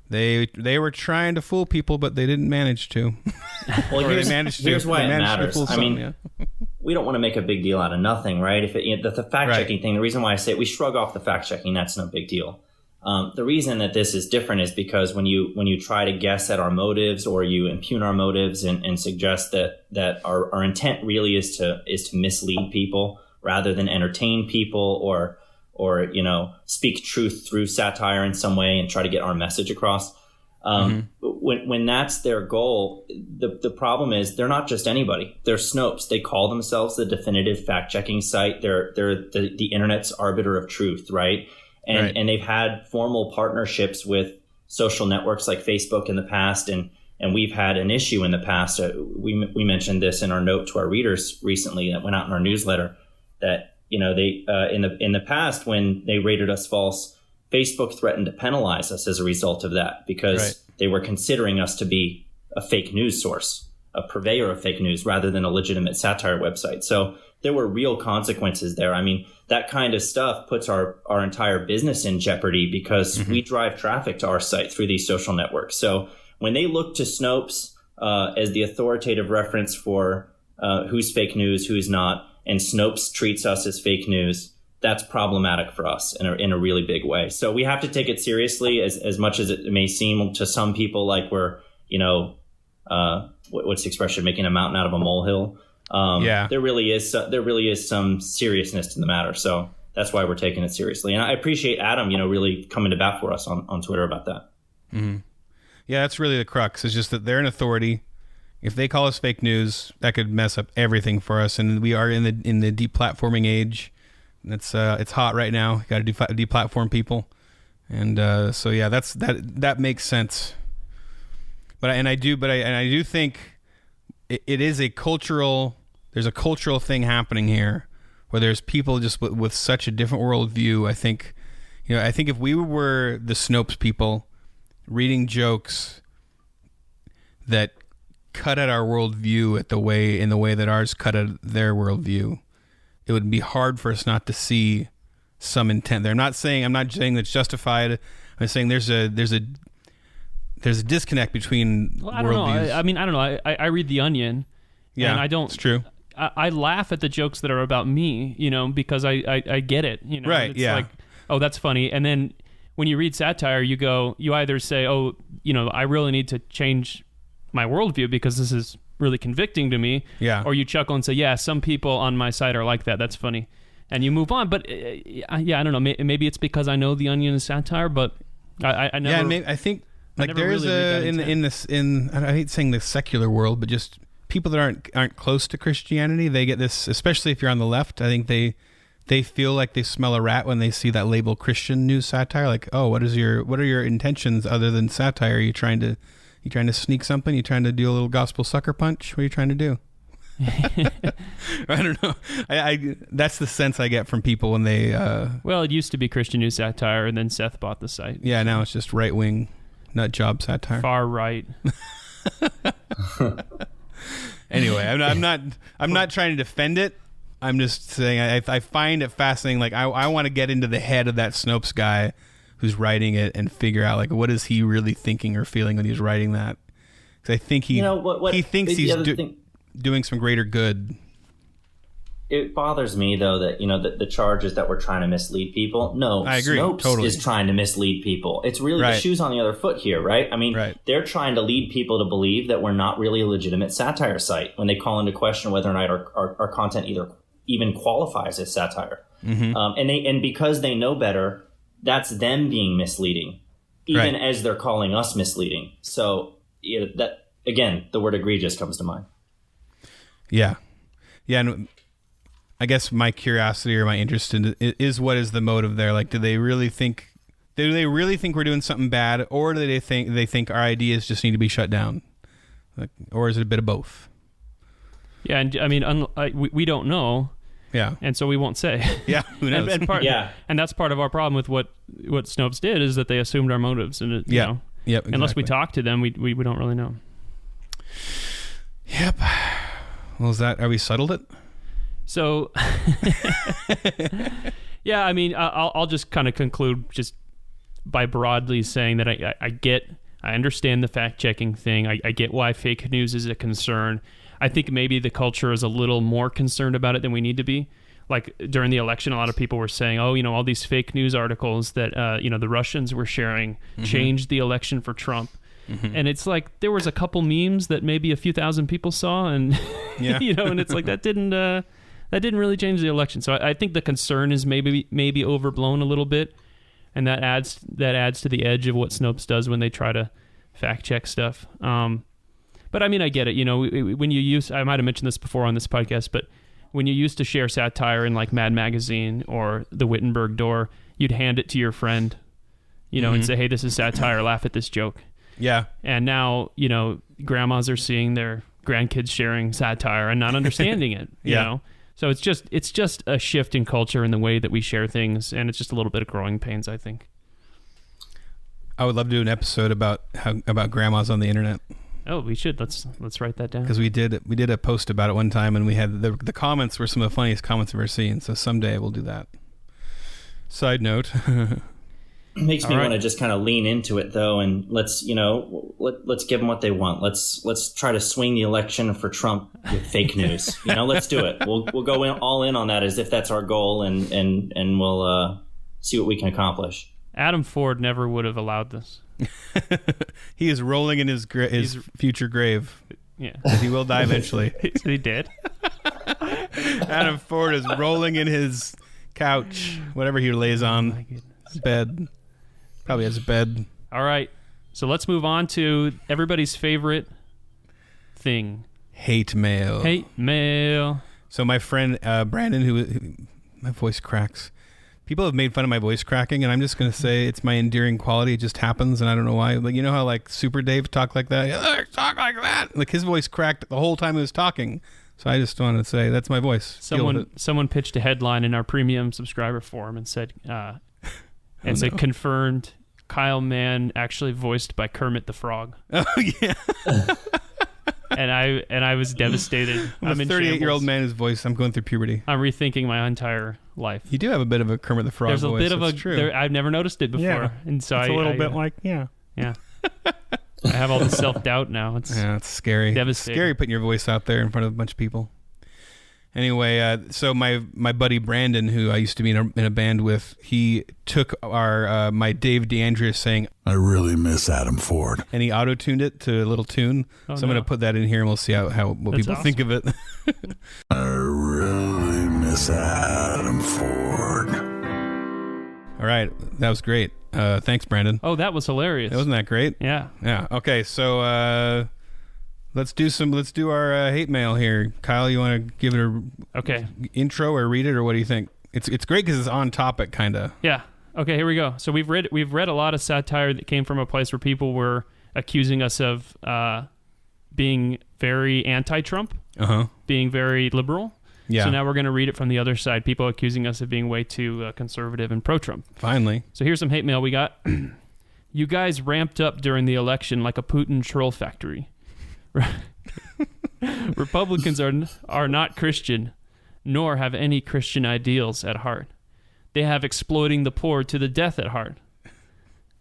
They were trying to fool people, but they didn't manage to. Well, here's why it matters. I mean, we don't want to make a big deal out of nothing, right? If the fact-checking thing, the reason why I say we shrug off the fact-checking, that's no big deal. The reason that this is different is because when you try to guess at our motives, or you impugn our motives and suggest that our intent really is to mislead people rather than entertain people, or speak truth through satire in some way and try to get our message across. When that's their goal, the problem is they're not just anybody. They're Snopes. They call themselves the definitive fact-checking site. They're the internet's arbiter of truth, right? And they've had formal partnerships with social networks like Facebook in the past, and we've had an issue in the past. We mentioned this in our note to our readers recently that went out in our newsletter, that they in the past, when they rated us false, Facebook threatened to penalize us as a result of that because they were considering us to be a fake news source, a purveyor of fake news rather than a legitimate satire website. So there were real consequences there. I mean, that kind of stuff puts our entire business in jeopardy because we drive traffic to our site through these social networks. So when they look to Snopes as the authoritative reference for who's fake news, who's not, and Snopes treats us as fake news, that's problematic for us in a really big way. So we have to take it seriously as much as it may seem to some people like we're, what's the expression, making a mountain out of a molehill. There really is some seriousness to the matter. So that's why we're taking it seriously. And I appreciate Adam, really coming to bat for us on Twitter about that. Mm-hmm. Yeah, that's really the crux. It's just that they're an authority. If they call us fake news, that could mess up everything for us. And we are in the deplatforming age. It's hot right now. Got to deplatform people. And so yeah, that makes sense. But I do think it is there's a cultural thing happening here where there's people just with such a different worldview. I think if we were the Snopes people reading jokes that cut at our worldview in the way that ours cut at their worldview, it would be hard for us not to see some intent there. I'm not saying that's justified. I'm saying there's a disconnect between I don't worldviews. know. I don't know. I read The Onion. Yeah, and I don't. It's true. I laugh at the jokes that are about me, because I get it. Right. It's yeah. like, oh, that's funny. And then when you read satire, you either say, oh, I really need to change my worldview because this is really convicting to me. Yeah. Or you chuckle and say, yeah, some people on my side are like that. That's funny. And you move on. But I don't know. Maybe it's because I know The Onion is satire, but I never. Yeah, and maybe, I think like there is I hate saying the secular world, but just people that aren't close to Christianity, they get this, especially if you're on the left. I think they feel like they smell a rat when they see that label Christian news satire. Like, oh, what are your intentions other than satire? Are you trying to sneak something? You trying to do a little gospel sucker punch? What are you trying to do? I don't know. I that's the sense I get from people when they. Well, it used to be Christian news satire, and then Seth bought the site. Yeah, now it's just right wing, nut job satire. Far right. Anyway, I'm not trying to defend it. I'm just saying I find it fascinating. Like I want to get into the head of that Snopes guy who's writing it and figure out like what is he really thinking or feeling when he's writing that. Because I think he thinks he's doing some greater good. It bothers me though that the charge is that we're trying to mislead people. No, I agree. Snopes Totally. is trying to mislead people. It's really Right. the shoes on the other foot here, right? I mean, Right. They're trying to lead people to believe that we're not really a legitimate satire site when they call into question whether or not our content even qualifies as satire. Mm-hmm. And because they know better, that's them being misleading, even Right. as they're calling us misleading. So that again, the word egregious comes to mind. Yeah, and I guess my curiosity or my interest in it is what is the motive there? Like, do they really think we're doing something bad, or do they think our ideas just need to be shut down? Like, or is it a bit of both? Yeah, and I mean, we don't know. Yeah, and so we won't say. Yeah, who knows? And that's part of our problem with what Snopes did is that they assumed our motives, and Yep, exactly. Unless we talk to them, we don't really know. Yep. Well, are we settled it? So, yeah, I mean, I'll just kind of conclude just by broadly saying that I understand the fact-checking thing. I get why fake news is a concern. I think maybe the culture is a little more concerned about it than we need to be. Like during the election, a lot of people were saying, oh, all these fake news articles that, the Russians were sharing changed the election for Trump. Mm-hmm. And it's like there was a couple memes that maybe a few thousand people saw, and and it's like that didn't really change the election. So I think the concern is maybe overblown a little bit, and that adds to the edge of what Snopes does when they try to fact check stuff. But I mean, I get it. When you use, I might have mentioned this before on this podcast, but when you used to share satire in like Mad Magazine or the Wittenberg Door, you'd hand it to your friend, and say, hey, this is satire, laugh at this joke. Yeah. And now, grandmas are seeing their grandkids sharing satire and not understanding it, you know? So it's just a shift in culture in the way that we share things, and it's just a little bit of growing pains, I think. I would love to do an episode about grandmas on the internet. Oh, we should. Let's write that down. Because we did a post about it one time, and we had the comments were some of the funniest comments I've ever seen. So someday we'll do that. Side note. Makes me want to just kind of lean into it though, and let's give them what they want. Let's try to swing the election for Trump with fake news. Let's do it. We'll go all in on that as if that's our goal, and we'll see what we can accomplish. Adam Ford never would have allowed this. He is rolling in his future grave. Yeah, he will die eventually. He did. Adam Ford is rolling in his couch, whatever he lays on, his bed. Probably has a bed. All right, so let's move on to everybody's favorite thing: hate mail. Hate mail. So my friend Brandon, who my voice cracks. People have made fun of my voice cracking, and I'm just going to say it's my endearing quality. It just happens, and I don't know why. Like, you know how like Super Dave talked like that? Talk like that. Like his voice cracked the whole time he was talking. So I just wanted to say that's my voice. Someone pitched a headline in our premium subscriber forum and said, confirmed Kyle Mann actually voiced by Kermit the Frog. Oh yeah. And I was devastated. I'm a 38-year-old man whose voice. I'm going through puberty. I'm rethinking my entire life. You do have a bit of a Kermit the Frog voice. There's a bit of a. True. I've never noticed it before, yeah. And so it's a little bit like Yeah. I have all the self-doubt now. It's scary. Devastating. Scary putting your voice out there in front of a bunch of people. Anyway, so my buddy Brandon, who I used to be in a band with, he took my Dave DeAndrea saying, "I really miss Adam Ford," and he auto-tuned it to a little tune. I'm going to put that in here, and we'll see what people awesome. think of it. I really miss Adam Ford. All right, that was great. Thanks, Brandon. Oh, that was hilarious. Wasn't that great? Yeah. Yeah. Okay, so let's do our hate mail here. Kyle, you want to give it a intro or read it, or what do you think? It's great because it's on topic, kind of. Yeah. Okay, here we go. So we've read a lot of satire that came from a place where people were accusing us of being very anti-Trump, being very liberal. Yeah. So now we're going to read it from the other side. People accusing us of being way too conservative and pro-Trump. Finally. So here's some hate mail we got. You guys ramped up during the election like a Putin troll factory. Republicans are not Christian, nor have any Christian ideals at heart. They have exploiting the poor to the death at heart.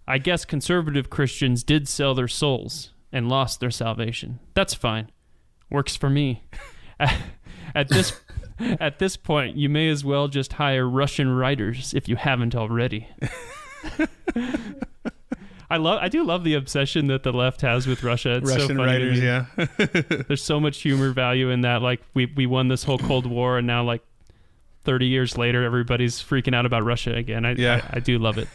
I guess conservative Christians did sell their souls and lost their salvation. That's fine. Works for me. At this point, you may as well just hire Russian writers if you haven't already. I do love the obsession that the left has with Russia. It's Russian so funny writers, yeah. There's so much humor value in that. Like we won this whole Cold War, and now like 30 years later, everybody's freaking out about Russia again. I do love it.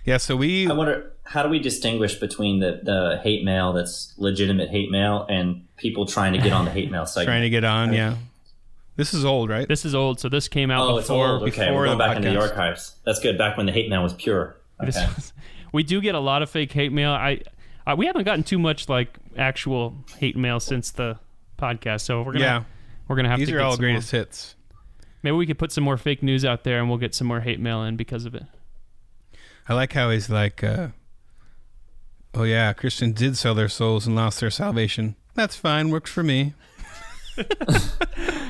Yeah. So I wonder, how do we distinguish between the hate mail that's legitimate hate mail and people trying to get on the hate mail segment? Trying to get on, yeah. This is old, right? This is old. So this came out before. It's old. Okay, we're going back into the archives. That's good. Back when the hate mail was pure. Okay. We do get a lot of fake hate mail. We haven't gotten too much like actual hate mail since the podcast, so we're gonna have these to. These are get all some greatest more. hits. Maybe we could put some more fake news out there, and we'll get some more hate mail in because of it. I like how he's like, "Oh yeah, Christians did sell their souls and lost their salvation. That's fine. Works for me."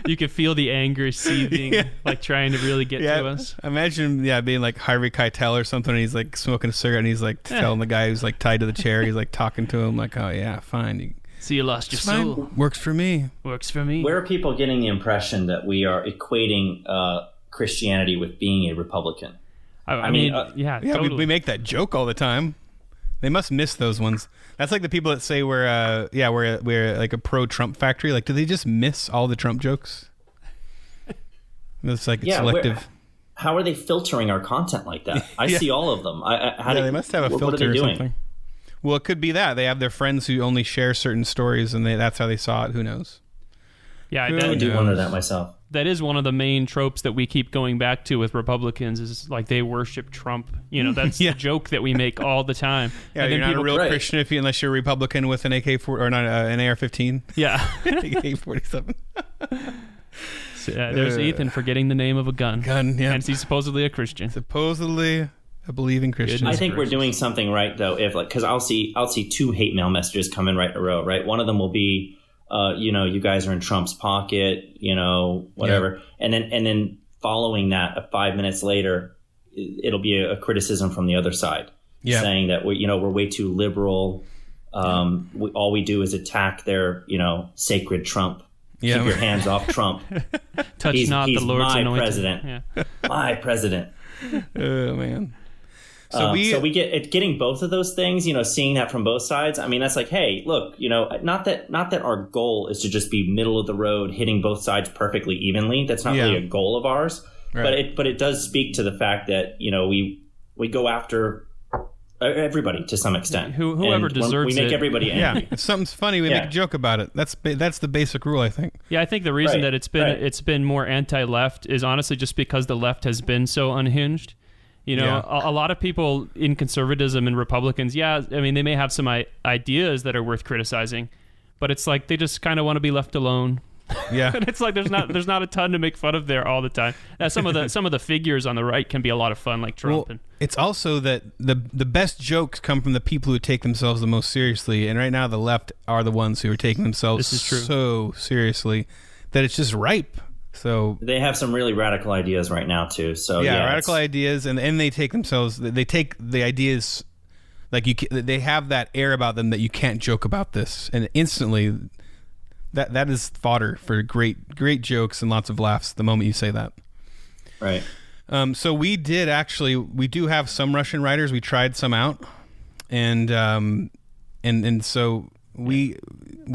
You could feel the anger seething, like trying to really get to us. Imagine, being like Harvey Keitel or something, and he's like smoking a cigarette, and he's like telling the guy who's like tied to the chair, he's like talking to him, like, "Oh yeah, fine. So you lost your soul. Works for me. Works for me." Where are people getting the impression that we are equating Christianity with being a Republican? I mean, totally. we make that joke all the time. They must miss those ones. That's like the people that say we're like a pro-Trump factory. Like, do they just miss all the Trump jokes? It's like selective. How are they filtering our content like that? I see all of them. They must have a filter what are they or doing? something. Well, it could be that they have their friends who only share certain stories, and that's how they saw it. Who knows? Yeah, I do wonder that myself. That is one of the main tropes that we keep going back to with Republicans is like they worship Trump. You know, that's the joke that we make all the time. Yeah, and you're not a real Christian unless you're a Republican with an AK-4 or not an AR-15. Yeah, AK-47. So, there's Ethan forgetting the name of a gun. Yeah. And he's supposedly a Christian. Supposedly a believing Christian. I think we're doing something right though, if like, because I'll see 2 hate mail messages come in right in a row. Right, one of them will be, you guys are in Trump's pocket, whatever, and then following that, 5 minutes later, it'll be a criticism from the other side, saying that we're way too liberal. All we do is attack their sacred Trump. Yeah. Keep your hands off Trump. Touch not the Lord's my anointed. president. Yeah. My president. Oh man. So we get getting both of those things, seeing that from both sides. I mean, that's like, hey, look, not that our goal is to just be middle of the road, hitting both sides perfectly evenly. That's not really a goal of ours. Right. But it does speak to the fact that we go after everybody to some extent. Whoever deserves it. We make everybody angry. Yeah, if something's funny, we make a joke about it. That's the basic rule, I think. Yeah, I think the reason that it's been more anti-left is honestly just because the left has been so unhinged. A lot of people in conservatism and Republicans, I mean, they may have some ideas that are worth criticizing, but it's like they just kind of want to be left alone. Yeah, and it's like there's not a ton to make fun of there all the time. Now, some of the figures on the right can be a lot of fun, like Trump. Well, it's also that the best jokes come from the people who take themselves the most seriously, and right now the left are the ones who are taking themselves so seriously that it's just ripe. So they have some really radical ideas right now too. So radical ideas, and they take the ideas like they have that air about them that you can't joke about this, and instantly. That is fodder for great jokes and lots of laughs the moment you say that. Right. So we do have some Russian writers. We tried some out, and so we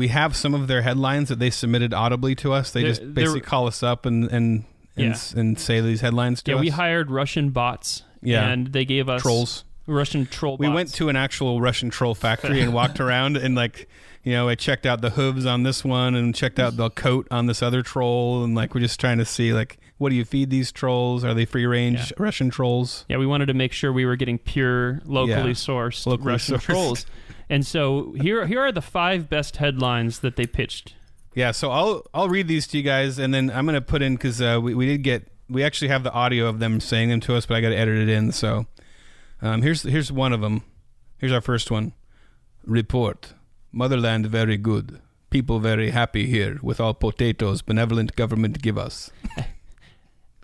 have some of their headlines that they submitted audibly to us. They just basically call us up and say these headlines to us. Yeah, we hired Russian bots. Yeah, and they gave us trolls. Russian troll bots. We went to an actual Russian troll factory and walked around and I checked out the hooves on this one and checked out the coat on this other troll, and we're just trying to see what do you feed these trolls? Are they free range Russian trolls? Yeah, we wanted to make sure we were getting pure locally sourced Russian trolls. And so here are the 5 best headlines that they pitched. Yeah, so I'll read these to you guys, and then I'm going to put in because we actually have the audio of them saying them to us, but I got to edit it in. So here's one of them. Here's our first one. Report. Motherland very good. People very happy here with all potatoes benevolent government give us.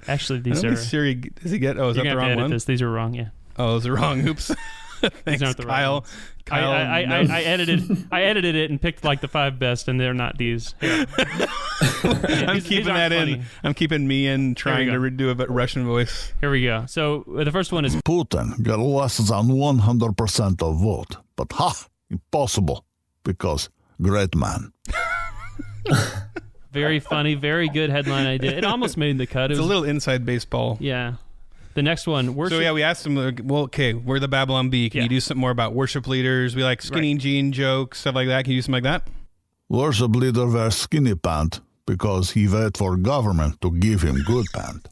Actually, these are... Siri, does he get... Oh, is that the wrong one? These are wrong, yeah. Oh, those are wrong. Oops. Thanks, these aren't the Kyle. Right ones. I edited it and picked the 5 best, and they're not these. I'm keeping that funny. In. I'm keeping me in, trying to redo a Russian voice. Here we go. So the first one is... Putin got less than 100% of vote. But impossible. Because great man. Very funny, very good headline idea. It almost made the cut. It's a little inside baseball. Yeah. The next one, worship. So we asked them, we're the Babylon Bee. Can you do something more about worship leaders? We like skinny jean jokes, stuff like that. Can you do something like that? Worship leader wears skinny pant because he wait for government to give him good pant.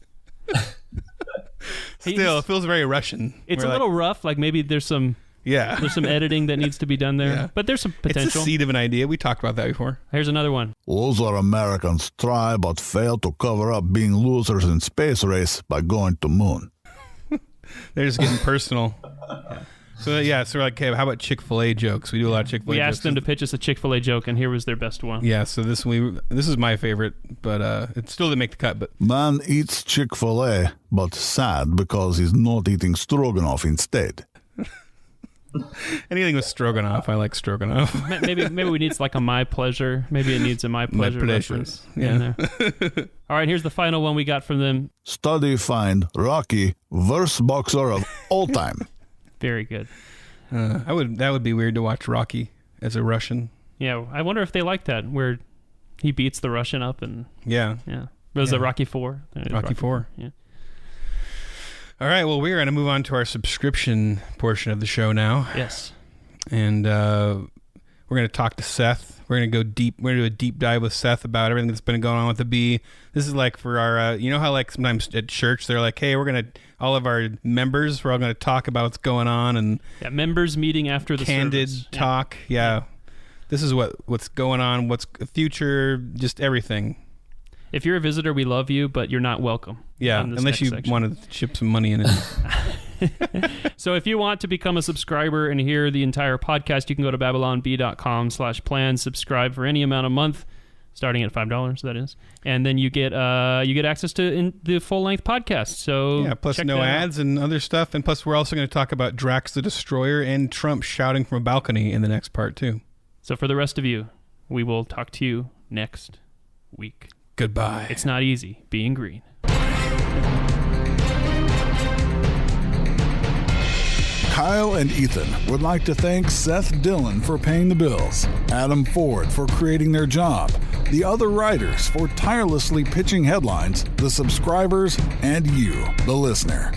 Still, it feels very Russian. It's a little rough. Maybe there's some... Yeah. There's some editing that needs to be done there. Yeah. But there's some potential. It's a seed of an idea. We talked about that before. Here's another one. Loser Americans try but fail to cover up being losers in space race by going to moon. They're just getting personal. So we're like, hey, how about Chick-Fil-A jokes? We do a lot of Chick-Fil-A jokes. We asked them to pitch us a Chick-Fil-A joke, and here was their best one. Yeah, so this is my favorite, but it still didn't make the cut. But man eats Chick-Fil-A, but sad because he's not eating stroganoff instead. Anything with stroganoff, I like stroganoff. maybe we need a my pleasure. Maybe it needs a my pleasure reference. Yeah. All right, here's the final one we got from them. Study find Rocky worst boxer of all time. Very good. That would be weird to watch Rocky as a Russian. Yeah, I wonder if they like that, where he beats the Russian up and yeah. Was it Rocky 4? Rocky 4. Yeah. All right, well, we're going to move on to our subscription portion of the show now. Yes. And we're going to talk to Seth. We're going to go deep. We're going to do a deep dive with Seth about everything that's been going on with the bee. This is for our, you know how sometimes at church they're like, hey, all of our members, we're all going to talk about what's going on. And members meeting after the candid service. Talk. Yeah. This is what's going on, what's future, just everything. If you're a visitor, we love you, but you're not welcome. Yeah, unless you want to chip some money in it. So if you want to become a subscriber and hear the entire podcast, you can go to babylonb.com/plan, subscribe for any amount a month, starting at $5, that is. And then you get access to the full-length podcast. So yeah, plus no ads and other stuff. And plus we're also going to talk about Drax the Destroyer and Trump shouting from a balcony in the next part, too. So for the rest of you, we will talk to you next week. Goodbye. It's not easy being green. Kyle and Ethan would like to thank Seth Dillon for paying the bills, Adam Ford for creating their job, the other writers for tirelessly pitching headlines, the subscribers, and you, the listener.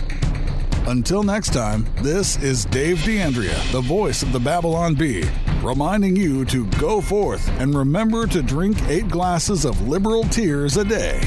Until next time, this is Dave D'Andrea, the voice of the Babylon Bee, reminding you to go forth and remember to drink 8 glasses of liberal tears a day.